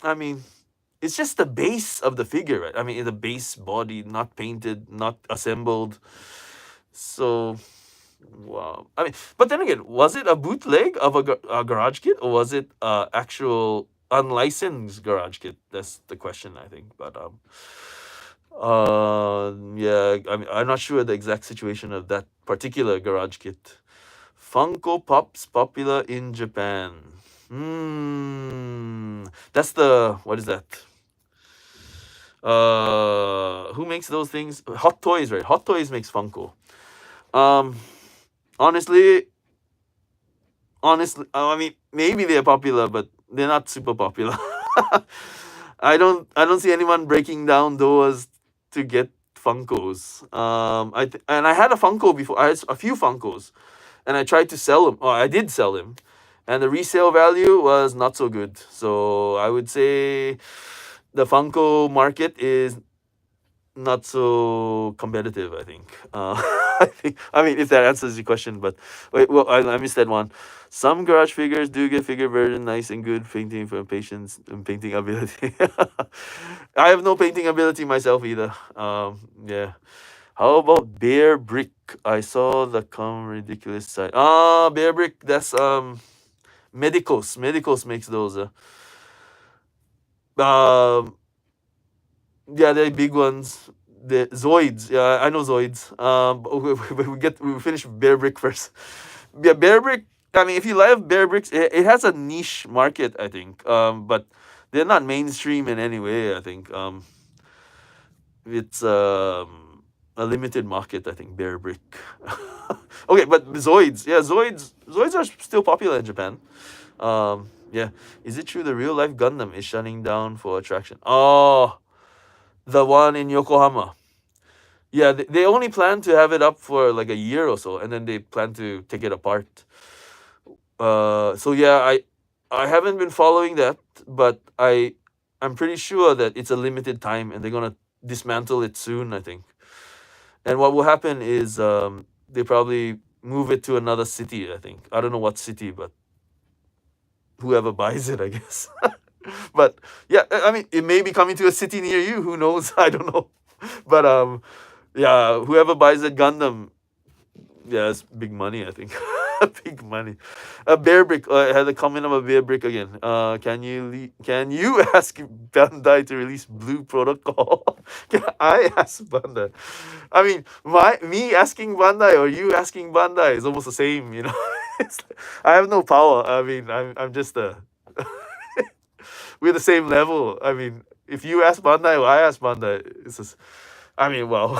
I mean, it's just the base of the figure, right? I mean, the base body, not painted, not assembled. So, wow. I mean, but then again, was it a bootleg of a garage kit, or was it actual unlicensed garage kit? That's the question, I think. But yeah, I mean, I'm not sure the exact situation of that particular garage kit. Funko Pops popular in Japan. That's the, what is that? Who makes those things? Hot Toys, right? Hot Toys makes Funko. Honestly, I mean, maybe they're popular, but they're not super popular. I don't see anyone breaking down doors to get Funkos. And I had a Funko before. I had a few Funkos, and I tried to sell them. Oh, I did sell them, and the resale value was not so good. So I would say the Funko market is not so competitive, I think. I mean, if that answers your question, but wait, well, I missed that one. Some garage figures do get figure version nice and good painting for patience and painting ability. I have no painting ability myself either. Yeah. How about Bear Brick? I saw the ridiculous side. Bear Brick. That's Medicos. Medicos makes those. Yeah, they're big ones. The Zoids. Yeah, I know Zoids. We finish Bear Brick first. Yeah, Bear Brick. I mean, if you love Bear Bricks, it has a niche market, I think. But they're not mainstream in any way. I think. It's a limited market, I think. Bear Brick. Okay, but Zoids. Yeah, Zoids are still popular in Japan. Yeah. Is it true the real life Gundam is shutting down for attraction? Oh, the one in Yokohama. Yeah, they only plan to have it up for like a year or so, and then they plan to take it apart. So yeah, I haven't been following that, but I'm pretty sure that it's a limited time, and they're gonna dismantle it soon, I think. And what will happen is they probably move it to another city, I think. I don't know what city, but whoever buys it, I guess. But yeah, I mean, it may be coming to a city near you. Who knows? I don't know. But yeah, whoever buys that Gundam, yeah, it's big money, I think. Big money. A Bear Brick. I had a comment about Bear Brick again. Can you ask Bandai to release Blue Protocol? Can I ask Bandai? I mean, me asking Bandai or you asking Bandai is almost the same, you know. It's like, I have no power. I mean, I'm just a. We're the same level. I mean, if you ask Bandai or I ask Bandai, it's just, I mean, well,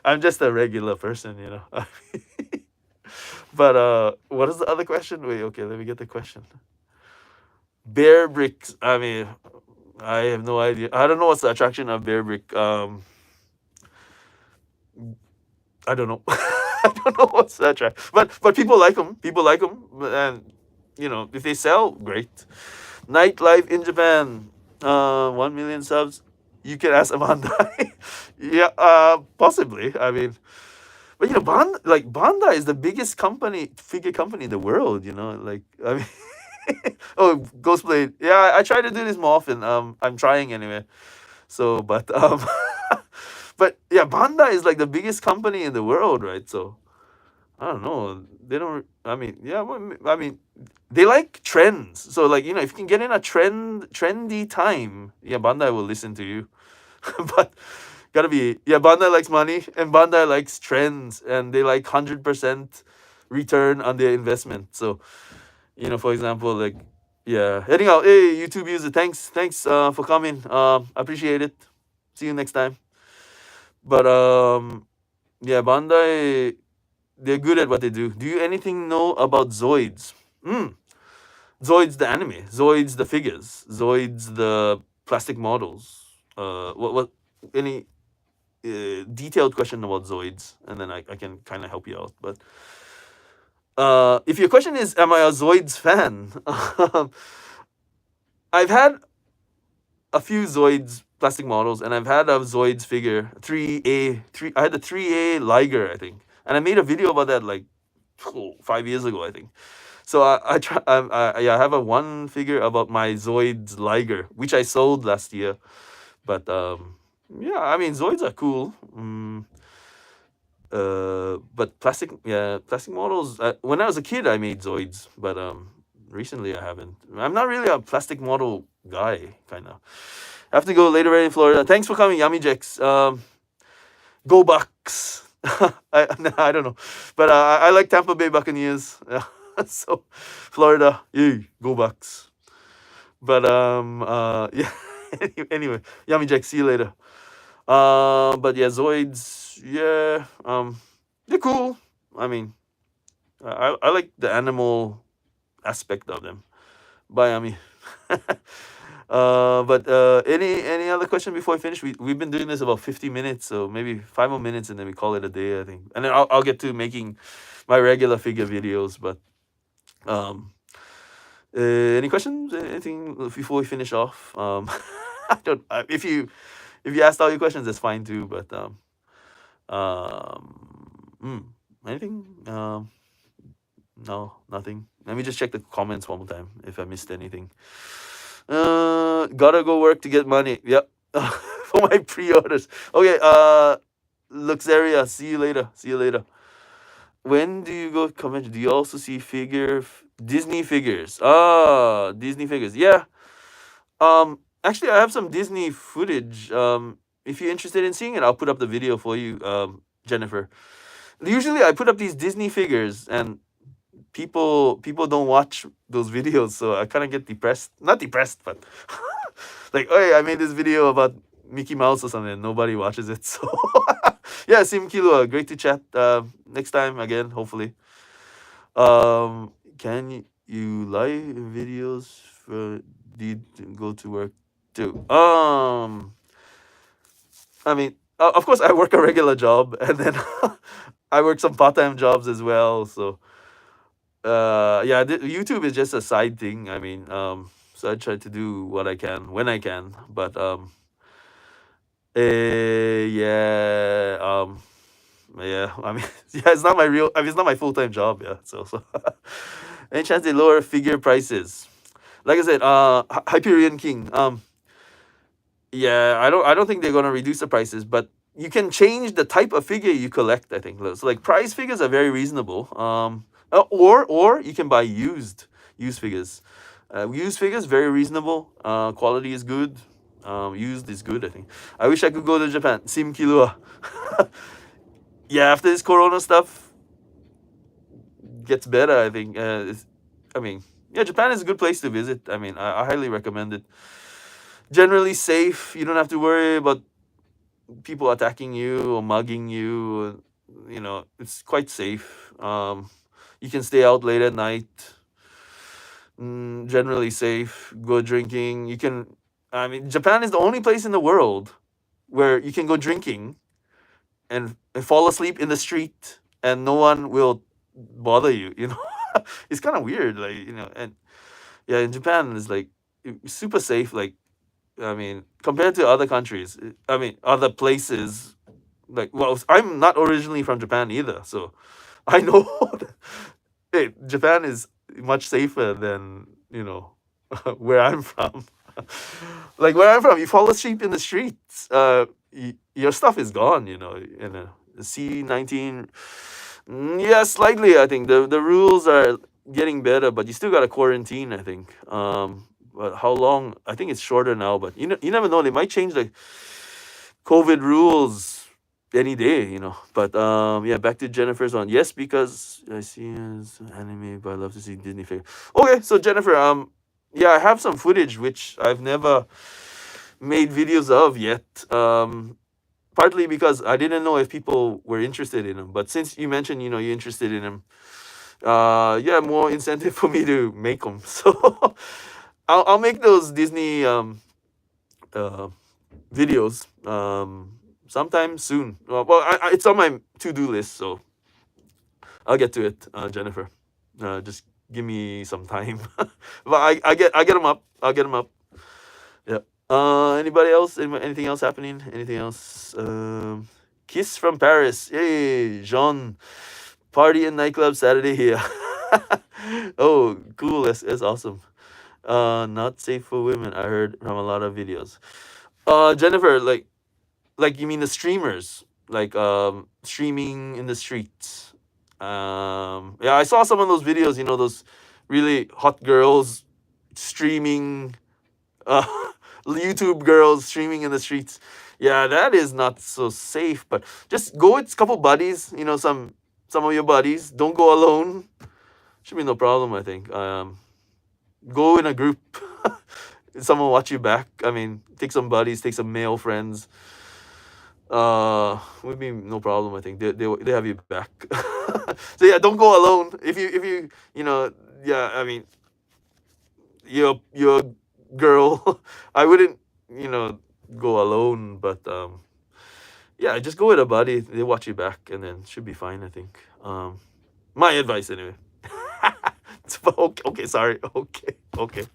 I'm just a regular person, you know. But what is the other question? Wait, okay, let me get the question. Bear Bricks. I mean, I have no idea. I don't know what's the attraction of Bear Brick. I don't know. I don't know what's the attraction. But people like them. People like them, and you know, if they sell, great. Nightlife in Japan. 1 million subs. You can ask Amanda. Yeah, possibly. I mean, but you know, Bandai is the biggest figure company in the world. You know, like I mean, oh, Ghostblade. Yeah, I try to do this more often. I'm trying anyway. So, but but yeah, Bandai is like the biggest company in the world, right? So I don't know. They don't. I mean, yeah. I mean, they like trends. So like, you know, if you can get in a trendy time, yeah, Bandai will listen to you. But gotta be, yeah. Bandai likes money, and Bandai likes trends, and they like 100% return on their investment. So you know, for example, like, yeah, heading out. Hey, YouTube user, thanks for coming. Appreciate it. See you next time. But yeah, Bandai, they're good at what they do. Do you anything know about Zoids? Zoids the anime, Zoids the figures, Zoids the plastic models. What any detailed question about Zoids, and then I can kind of help you out. But if your question is, am I a Zoids fan? I've had a few Zoids plastic models, and I've had a Zoids figure, 3A. I had the 3A Liger, I think, and I made a video about that like 5 years ago, I think. So I have a one figure about my Zoids Liger, which I sold last year. But yeah, I mean Zoids are cool. But plastic models. When I was a kid, I made Zoids, but recently I haven't. I'm not really a plastic model guy, kind of. I have to go later in Florida. Thanks for coming, Yummy Jex. Go Bucks. I don't know, but I like Tampa Bay Buccaneers. So Florida, go Bucks. But yeah. Anyway, Yummy Jack, see you later. But yeah, Zoids, yeah, they're cool. I mean, I like the animal aspect of them. Bye, Yummy. But any other question before I finish? We've been doing this about 50 minutes, so maybe 5 more minutes, and then we call it a day, I think. And then I'll get to making my regular figure videos. But any questions? Anything before we finish off? I don't. If you asked all your questions, that's fine too. But anything? No, nothing. Let me just check the comments one more time if I missed anything. Gotta go work to get money. Yep. For my pre-orders. Okay. Luxaria. See you later. See you later. When do you go convention? Do you also see Disney figures? Ah, Disney figures. Yeah. Actually, I have some Disney footage. If you're interested in seeing it, I'll put up the video for you, Jennifer. Usually, I put up these Disney figures, and people don't watch those videos, so I kind of get depressed. Not depressed, but like, oh, I made this video about Mickey Mouse or something, and nobody watches it. So yeah, Sim Kilua, great to chat. Next time again, hopefully. Can you live videos for did go to work too? I mean, of course, I work a regular job, and then I work some part-time jobs as well. So yeah, YouTube is just a side thing. I mean, so I try to do what I can when I can, but yeah, yeah. I mean, yeah, it's not my real. I mean, it's not my full-time job. Yeah, so any chance they lower figure prices? Like I said, Hyperion King. Yeah, I don't think they're gonna reduce the prices, but you can change the type of figure you collect. I think so. Like prize figures are very reasonable. Or you can buy used figures. Used figures very reasonable. Quality is good. Used is good. I think. I wish I could go to Japan. Sim Kilua. Yeah, after this Corona stuff gets better, I think. I mean, yeah, Japan is a good place to visit. I mean, I highly recommend it. Generally safe. You don't have to worry about people attacking you or mugging you. You know, it's quite safe. You can stay out late at night. Generally safe. Go drinking. You can. I mean, Japan is the only place in the world where you can go drinking and fall asleep in the street and no one will bother you. You know, it's kind of weird. Like, you know, and yeah, in Japan it's like super safe. Like, I mean, compared to other countries, I mean, other places, like, well, I'm not originally from Japan either, so I know hey, Japan is much safer than, you know, where I'm from. Like, where I'm from, you fall asleep in the streets, your stuff is gone, you know, in a C-19. Yeah, slightly, I think. The rules are getting better, but you still got to quarantine, I think. But how long? I think it's shorter now, but you never know. They might change the COVID rules any day, you know. But yeah, back to Jennifer's one. Yes, because I see as anime, but I love to see Disney figure. Okay, so Jennifer, yeah, I have some footage which I've never made videos of yet. Partly because I didn't know if people were interested in them, but since you mentioned, you know, you're interested in them, yeah, more incentive for me to make them. So I'll make those Disney videos sometime soon. Well, it's on my to-do list, so I'll get to it, Jennifer. Just give me some time. But I get them up. I'll get them up. Yeah. Anybody else? Anything else happening? Anything else? Kiss from Paris. Hey, Jean. Party in nightclub Saturday here. Oh, cool. That's awesome. Not safe for women. I heard from a lot of videos. Jennifer, like you mean the streamers, like streaming in the streets. Yeah, I saw some of those videos. You know, those really hot girls streaming. Uh, YouTube girls streaming in the streets. Yeah, that is not so safe. But just go with a couple buddies. You know, some of your buddies. Don't go alone. Should be no problem, I think. Go in a group. Someone watch you back. I mean, take some buddies, take some male friends. Would be no problem, I think. They have you back. So yeah, don't go alone. If you you know, yeah, I mean, you're a girl. I wouldn't, you know, go alone, but yeah, just go with a buddy. They watch you back, and then should be fine, I think. My advice anyway. Okay, sorry. Okay.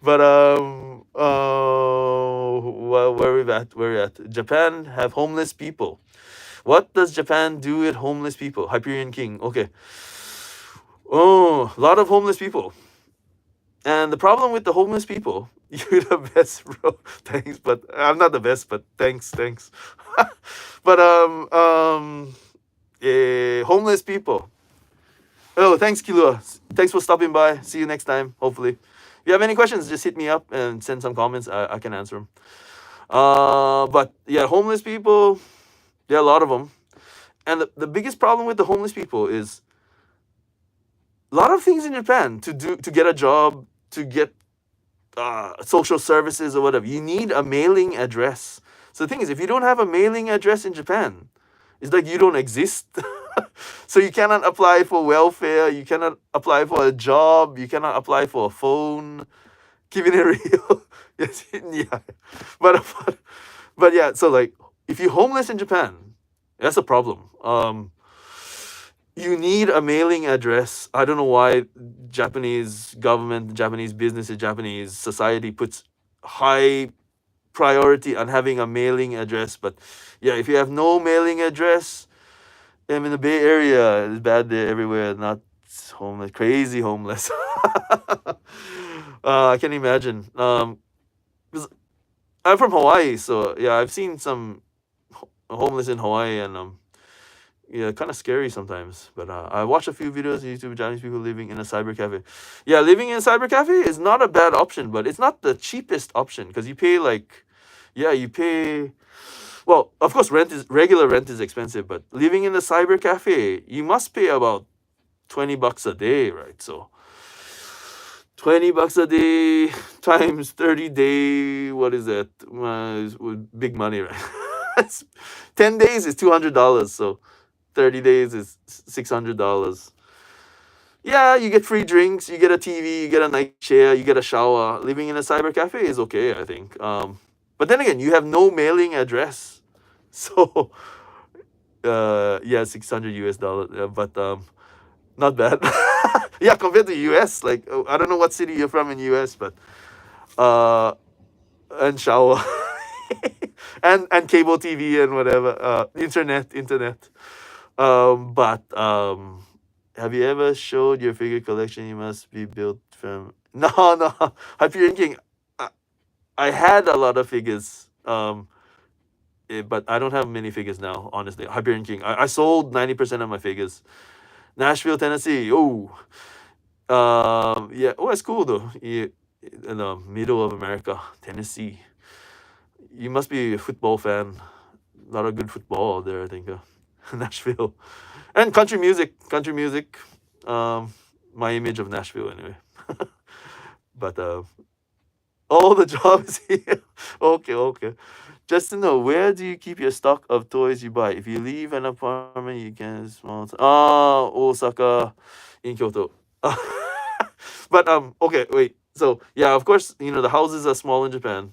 But well, where we at? Where we at? Japan have homeless people. What does Japan do with homeless people? Hyperion King. Okay. Oh, a lot of homeless people. And the problem with the homeless people, you're the best, bro. Thanks, but I'm not the best, but thanks. But homeless people. Oh, thanks, Kilua. Thanks for stopping by. See you next time, hopefully. If you have any questions, just hit me up and send some comments. I can answer them. But yeah, homeless people, there are a lot of them. And the biggest problem with the homeless people is a lot of things in Japan to get a job, to get social services or whatever. You need a mailing address. So the thing is, if you don't have a mailing address in Japan, it's like you don't exist. So you cannot apply for welfare. You cannot apply for a job. You cannot apply for a phone. Keeping it real. Yes, yeah. But yeah. So like, if you're homeless in Japan, that's a problem. You need a mailing address. I don't know why Japanese government, Japanese businesses, Japanese society puts high priority on having a mailing address. But yeah, if you have no mailing address, I'm in the Bay Area. It's bad there everywhere. Not homeless, crazy homeless. I can imagine. 'Cause I'm from Hawaii, so yeah, I've seen some homeless in Hawaii, and yeah, kind of scary sometimes. But I watch a few videos on YouTube of Chinese people living in a cyber cafe. Yeah, living in a cyber cafe is not a bad option, but it's not the cheapest option because you pay you pay. Well, of course, regular rent is expensive, but living in a cyber cafe, you must pay about $20 a day, right? So $20 a day times 30 day, what is that? Big money, right? 10 days is $200, so 30 days is $600. Yeah, you get free drinks, you get a TV, you get a nice chair, you get a shower. Living in a cyber cafe is okay, I think. But then again, you have no mailing address. So, yeah, $600, but not bad. Yeah, compared to US, like I don't know what city you're from in US, but and shower, and cable TV and whatever, internet. But have you ever showed your figure collection? You must be built from no. Hyperion King. I had a lot of figures. But I don't have many figures now, honestly. Hyperion King. I sold 90% of my figures. Nashville, Tennessee. Oh, yeah. Oh, it's cool though. Yeah, in the middle of America, Tennessee. You must be a football fan. A lot of good football there, I think. Nashville, and country music. My image of Nashville, anyway. But all the jobs here. Okay. Just to know, where do you keep your stock of toys you buy? If you leave an apartment, you can small. Osaka, in Kyoto. But okay, wait. So yeah, of course, the houses are small in Japan.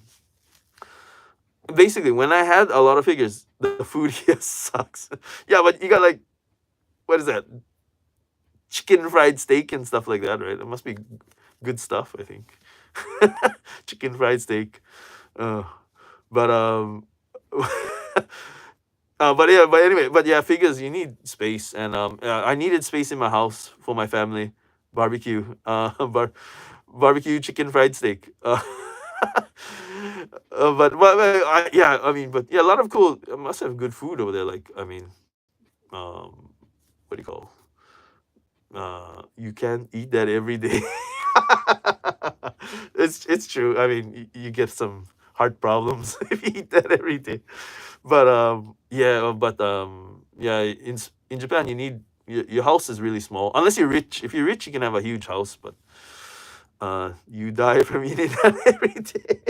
Basically, when I had a lot of figures, the food here sucks. Yeah, but you got like, what is that? Chicken fried steak and stuff like that, right? It must be good stuff, I think. Chicken fried steak. But but anyway, but yeah, figures, you need space, and I needed space in my house for my family barbecue. Barbecue chicken fried steak. Yeah, I mean, but yeah, a lot of cool. Must have good food over there. Like, I mean, what do you call? You can't eat that every day. It's true. I mean, you get some heart problems if you eat that every day. But yeah, in Japan, you need your house is really small. Unless you're rich. If you're rich, you can have a huge house, but you die from eating that every day.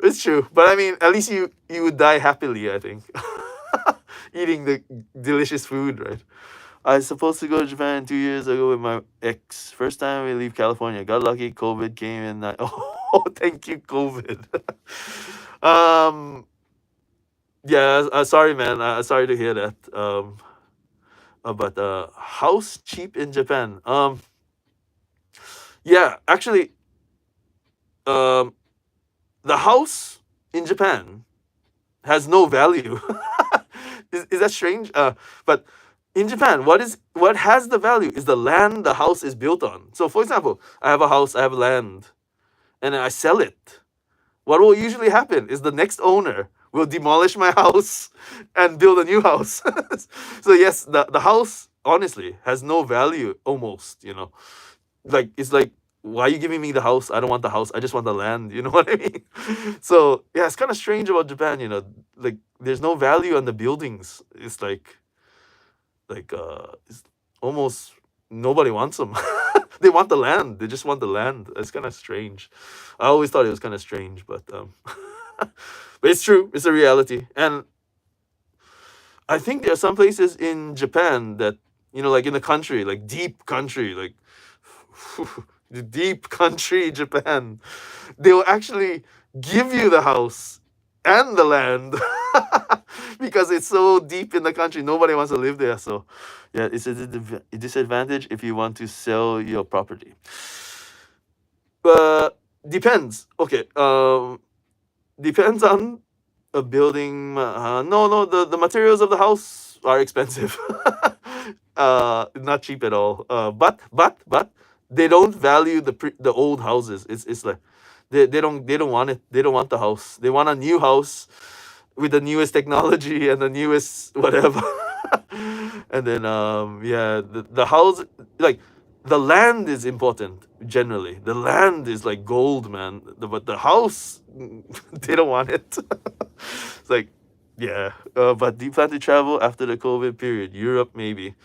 It's true, but I mean, at least you would die happily, I think. Eating the delicious food, right? I was supposed to go to Japan 2 years ago with my ex. First time we leave California. Got lucky. COVID came and oh, thank you, COVID. Yeah, sorry, man. Sorry to hear that. But house cheap in Japan. Yeah, actually, the house in Japan has no value. Is that strange? But in Japan, what has the value is the land the house is built on. So, for example, I have a house, I have land, and I sell it. What will usually happen is the next owner will demolish my house and build a new house. So yes, the house honestly has no value almost. Like it's like, why are you giving me the house? I don't want the house. I just want the land. You know what I mean? So yeah, it's kind of strange about Japan. Like there's no value on the buildings. It's like it's almost nobody wants them. They want the land. They just want the land. It's kind of strange. I always thought it was kind of strange, but but it's true. It's a reality. And I think there are some places in Japan that, like in the country, like deep country, like the deep country Japan, they will actually give you the house and the land because it's so deep in the country. Nobody wants to live there. So yeah, it's a disadvantage if you want to sell your property. Depends. Okay. Depends on a building. No, the materials of the house are expensive. Not cheap at all. But they don't value the old houses. It's like they don't want it. They don't want the house. They want a new house with the newest technology and the newest whatever. And then yeah, the house, like the land is important generally. The land is like gold, man. But the house, they don't want it. It's like, yeah. But do you plan to travel after the COVID period? Europe, maybe.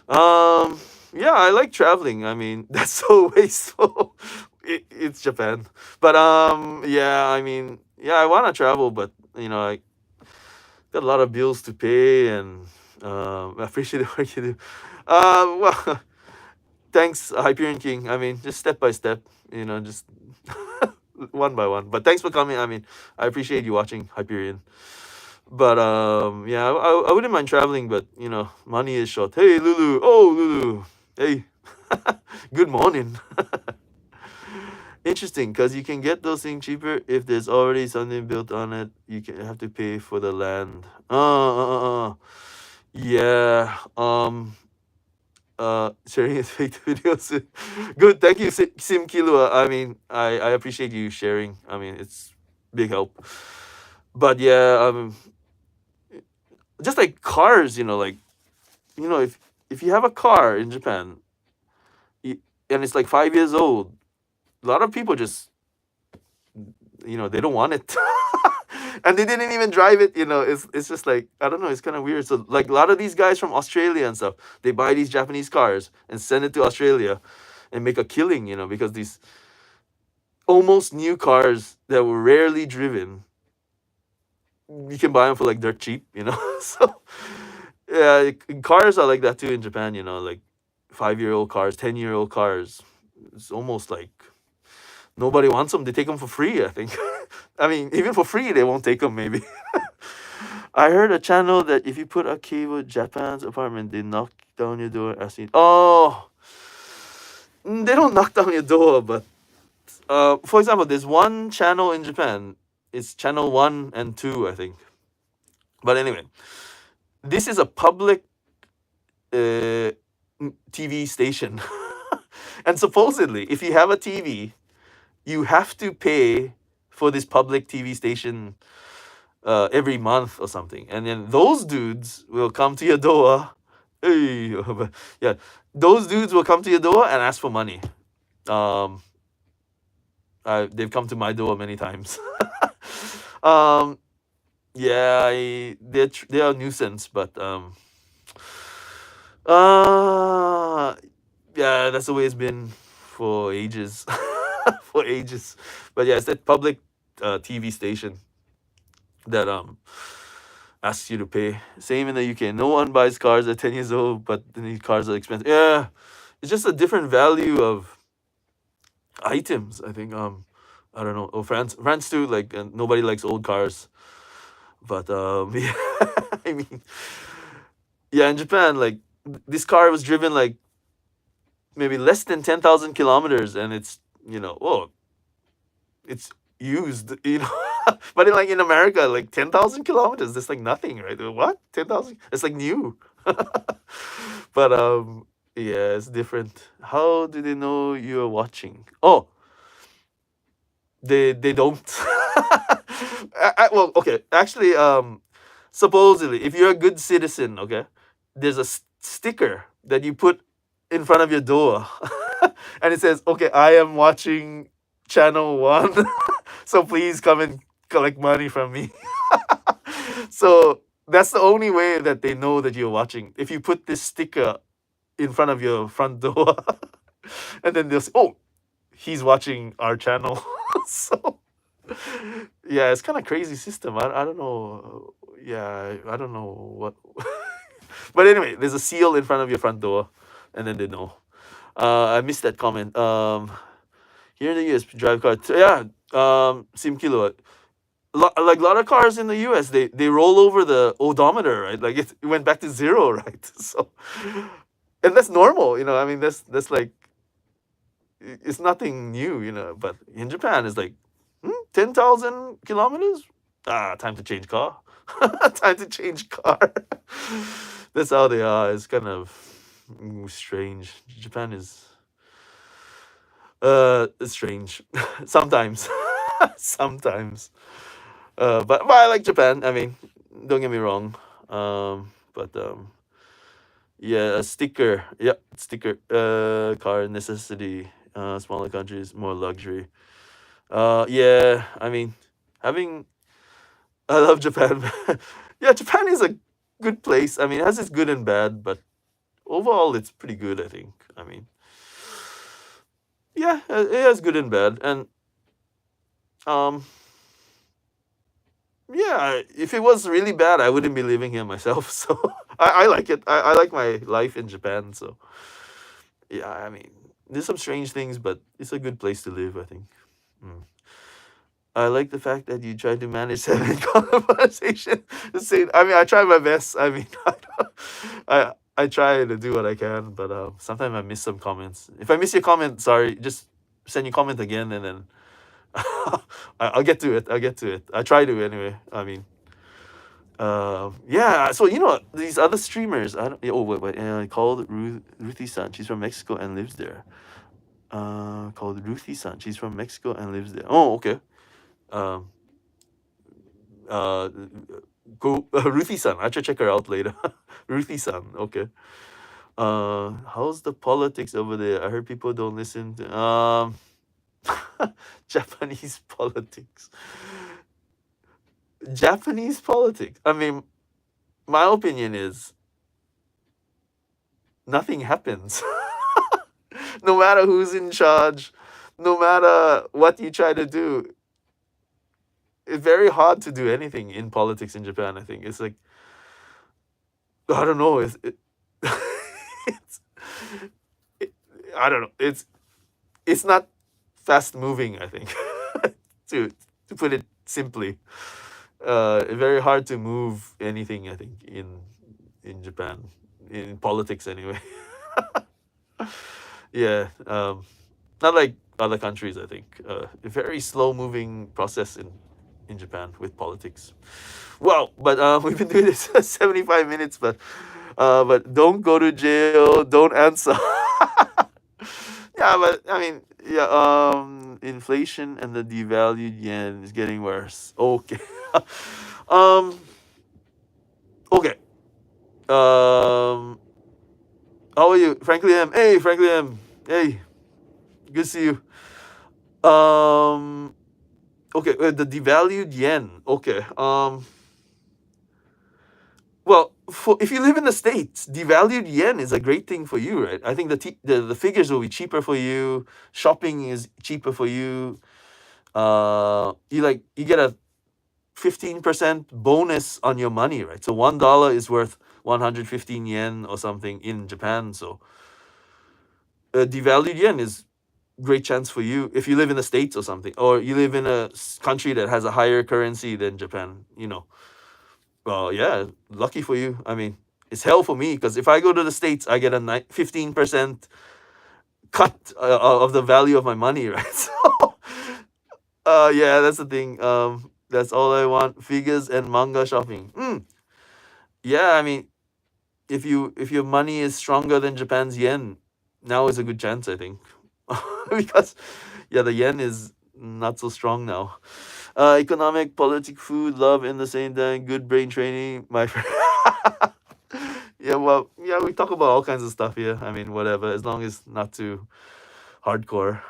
Yeah, I like traveling. I mean, that's so wasteful. It's Japan. But yeah, I mean, yeah, I want to travel, but I got a lot of bills to pay, and I appreciate the work you do. Well, thanks, Hyperion King. I mean, just step by step, just one by one. But thanks for coming. I mean, I appreciate you watching, Hyperion. But yeah, I wouldn't mind traveling, but money is short. Hey, Lulu. Oh, Lulu. Hey. Good morning. Interesting, because you can get those things cheaper if there's already something built on it. You can have to pay for the land. Yeah. Sharing his fake videos. Good, thank you, Sim Kilua. I mean, I appreciate you sharing. I mean, it's big help. But yeah, just like cars, if you have a car in Japan, and it's like 5 years old, a lot of people just, they don't want it. And they didn't even drive it. It's just like, I don't know, it's kind of weird. So like a lot of these guys from Australia and stuff, they buy these Japanese cars and send it to Australia and make a killing, because these almost new cars that were rarely driven you can buy them for like dirt cheap, So yeah, cars are like that too in Japan, like 5-year-old cars, 10-year-old cars. It's almost like nobody wants them. They take them for free, I think. I mean, even for free, they won't take them, maybe. I heard a channel that if you put a cable Japan's apartment, they knock down your door asking. Oh, they don't knock down your door, but for example, there's one channel in Japan. It's channel 1 and 2, I think. But anyway, this is a public TV station. And supposedly, if you have a TV, you have to pay for this public TV station every month or something. And then those dudes will come to your door. Hey, yeah, those dudes will come to your door and ask for money. They've come to my door many times. Yeah, they're a nuisance, but yeah, that's the way it's been for ages. For ages. But yeah, it's that public TV station that asks you to pay. Same in the UK. No one buys cars at 10 years old, but these cars are expensive. Yeah, it's just a different value of items, I think. I don't know. Oh, France too. Like nobody likes old cars, but yeah, I mean, yeah, in Japan, like this car was driven like maybe less than 10,000 kilometers, and it's it's used, but in America, like 10,000 kilometers, that's like nothing, right? What 10,000? It's like new. But yeah, it's different. How do they know you're watching? Oh, they don't. Well, okay, actually, supposedly, if you're a good citizen, okay, there's a sticker that you put in front of your door, and it says, "Okay, I am watching channel 1, so please come and collect money from me." So that's the only way that they know that you're watching. If you put this sticker in front of your front door, and then they'll say, "Oh, he's watching our channel." So yeah, it's kind of crazy system. I don't know. Yeah, I don't know what. But anyway, there's a seal in front of your front door, and then they know. I missed that comment. Here in the US, drive car. Yeah, sim kilowatt. Like a lot of cars in the US, they roll over the odometer, right? Like it went back to zero, right? So, and that's normal, I mean, that's like it's nothing new, But in Japan, it's like 10,000 kilometers. Time to change car. Time to change car. That's how they are. It's kind of strange. Japan is it's strange sometimes. Sometimes. But I like Japan. I mean, don't get me wrong. But yeah, a sticker. Yep, sticker. Car necessity. Smaller countries, more luxury. Yeah, I mean, I love Japan. Yeah, Japan is a good place. I mean, it has its good and bad, but overall, it's pretty good, I think. I mean, yeah, it has good and bad, and yeah, if it was really bad, I wouldn't be living here myself. So I like it. I like my life in Japan. So yeah, I mean, there's some strange things, but it's a good place to live, I think. I like the fact that you try to manage 7 conversation. I mean, I try my best. I mean, I try to do what I can, but sometimes I miss some comments. If I miss your comment, sorry, just send your comment again, and then I'll get to it. I'll get to it. I try to anyway. I mean, yeah. So these other streamers. I don't. Oh wait. Called Ruthie-san. She's from Mexico and lives there. Called Ruthie-san. She's from Mexico and lives there. Oh, okay. Go Ruthie-san. I should check her out later. Ruthie-san. Okay. How's the politics over there? I heard people don't listen to Japanese politics. Japanese politics. I mean, my opinion is nothing happens. No matter who's in charge, no matter what you try to do, it's very hard to do anything in politics in Japan. I think it's like, I don't know. It's I don't know. It's not fast moving. I think to put it simply, very hard to move anything. I think in Japan, in politics anyway. Yeah, not like other countries. I think a very slow moving process in Japan with politics. Well, but we've been doing this 75 minutes, but don't go to jail, don't answer. Yeah, but I mean, yeah, inflation and the devalued yen is getting worse. Okay. um, okay. How are you, Frankly M? Hey, Frankly M. Hey, good to see you. Okay, the devalued yen. Okay. Well, if you live in the States, devalued yen is a great thing for you, right? I think the figures will be cheaper for you. Shopping is cheaper for you. You get a 15% bonus on your money, right? So $1 is worth 115 yen or something in Japan. So devalued yen is great chance for you if you live in the States or something, or you live in a country that has a higher currency than Japan. Well, yeah, lucky for you. I mean, it's hell for me because if I go to the States, I get a 15% cut of the value of my money, right? So, yeah, that's the thing. That's all I want: figures and manga shopping. Yeah, I mean, if your money is stronger than Japan's yen, now is a good chance, I think, because yeah, the yen is not so strong now. Economic, politic, food, love in the same time, good brain training, my friend. Yeah, well, yeah, we talk about all kinds of stuff here. I mean, whatever, as long as not too hardcore.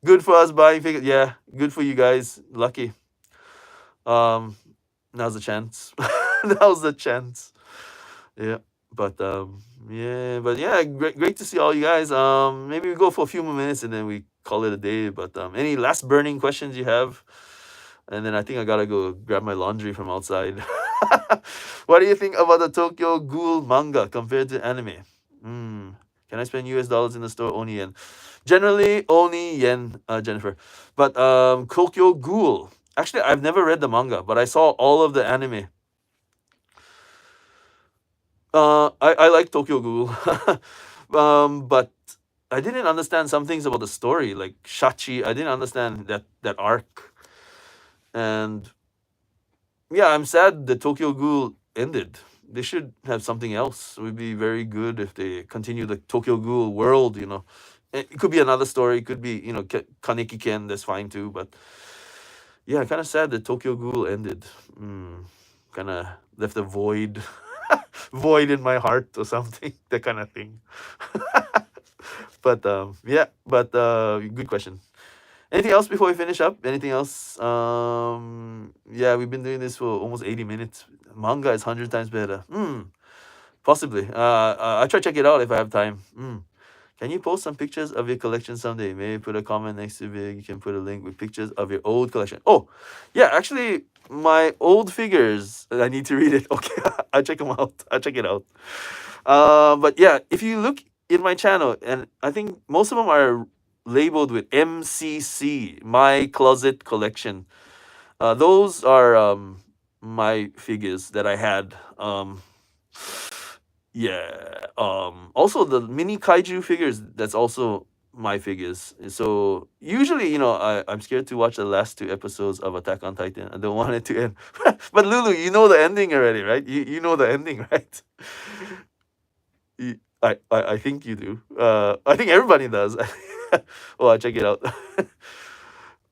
Good for us buying figures. Yeah, good for you guys. Lucky. Now's the chance. Now's the chance. Yeah, but great to see all you guys. Maybe we go for a few more minutes and then we call it a day. But any last burning questions you have? And then I think I gotta go grab my laundry from outside. What do you think about the Tokyo Ghoul manga compared to anime? Can I spend US dollars in the store? Only yen. Generally, only yen, Jennifer. But Tokyo Ghoul. Actually, I've never read the manga, but I saw all of the anime. I like Tokyo Ghoul. But I didn't understand some things about the story, like Shachi. I didn't understand that arc. And yeah, I'm sad the Tokyo Ghoul ended. They should have something else. It would be very good if they continue the Tokyo Ghoul world, It could be another story. It could be, Kaneki Ken, that's fine too. But yeah, kind of sad that Tokyo Ghoul ended. Kind of left a void, void in my heart or something, that kind of thing. But good question. Anything else before we finish up? Anything else? Yeah, we've been doing this for almost 80 minutes. Manga is 100 times better. Possibly. I'll try to check it out if I have time. Can you post some pictures of your collection someday? Maybe put a comment next to it. You can put a link with pictures of your old collection. Oh, yeah, actually, my old figures, I need to read it. Okay, I'll check them out. I'll check it out. But yeah, if you look in my channel, and I think most of them are labeled with MCC, My Closet Collection. Those are my figures that I had. Yeah. Also the mini kaiju figures, that's also my figures. So usually, I'm scared to watch the last 2 episodes of Attack on Titan. I don't want it to end. But Lulu, you know the ending already, right? You know the ending, right? I think you do. I think everybody does. Oh, I'll check it out.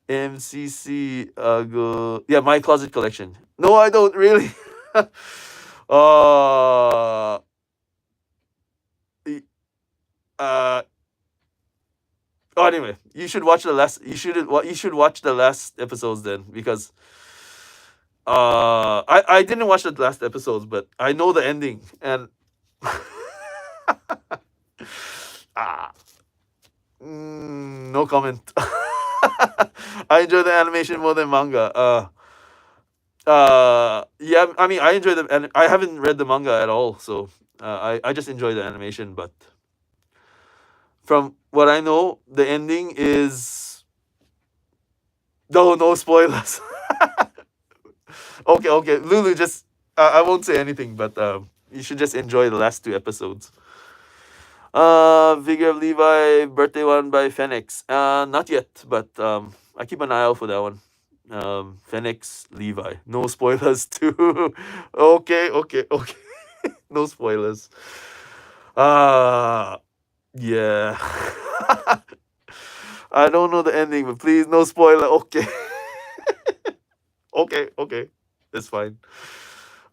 MCC, go. Yeah, My Closet Collection. No, I don't really. uh, oh, anyway, you should watch the last. You should watch the last episodes then, because I didn't watch the last episodes, but I know the ending, and no comment. I enjoy the animation more than manga. Yeah, I mean, I enjoy the, and I haven't read the manga at all, so I just enjoy the animation. But from what I know, the ending is no spoilers. Okay, Lulu, just I won't say anything, but you should just enjoy the last 2 episodes. Figure of Levi, birthday one by Phoenix. Not yet, but I keep an eye out for that one. Phoenix, Levi. No spoilers too. Okay. No spoilers. Yeah. I don't know the ending, but please, no spoiler. Okay. Okay. That's fine.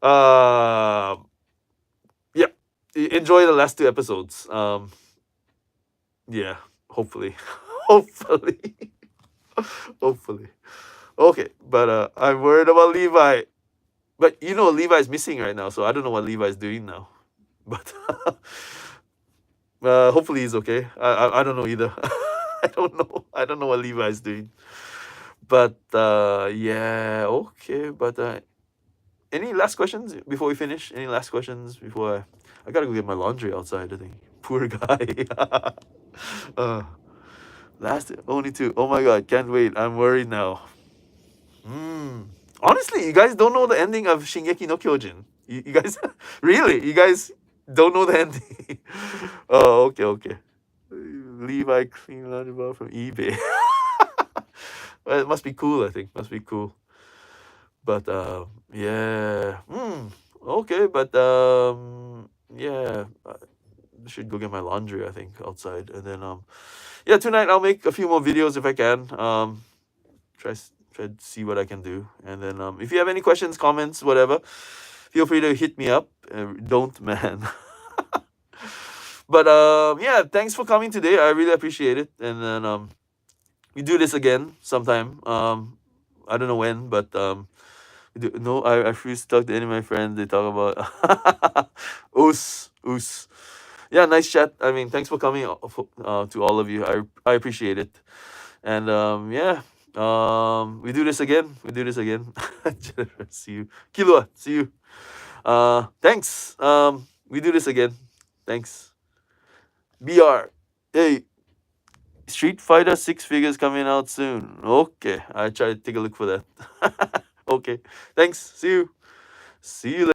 Yeah. Enjoy the last 2 episodes. Yeah, hopefully. Hopefully. Okay, but I'm worried about Levi. But Levi's missing right now, so I don't know what Levi's doing now. But hopefully he's okay. I don't know either. I don't know what Levi's doing. But yeah, okay. But any last questions before we finish? Any last questions before I gotta go get my laundry outside, I think. Poor guy. Last only 2. Oh my god, can't wait. I'm worried now. Honestly, you guys don't know the ending of Shingeki no Kyojin. You guys really? You guys don't know the ending? Oh, okay. Levi clean laundry bar from eBay. Well, it must be cool, I think. Must be cool. But yeah. Okay, but yeah. I should go get my laundry, I think, outside. And then yeah, tonight I'll make a few more videos if I can. Try to see what I can do. And then if you have any questions, comments, whatever, feel free to hit me up. Don't, man. But yeah, thanks for coming today. I really appreciate it. And then we do this again sometime. I don't know when, but we do, no, I refuse to talk to any of my friends. They talk about oos. Yeah, nice chat. I mean, thanks for coming to all of you. I appreciate it. And yeah, we do this again. See you. Kilua, see you. Thanks. We do this again. Thanks. BR. Hey, Street Fighter 6 figures coming out soon. Okay, I try to take a look for that. Okay, thanks. See you. See you later.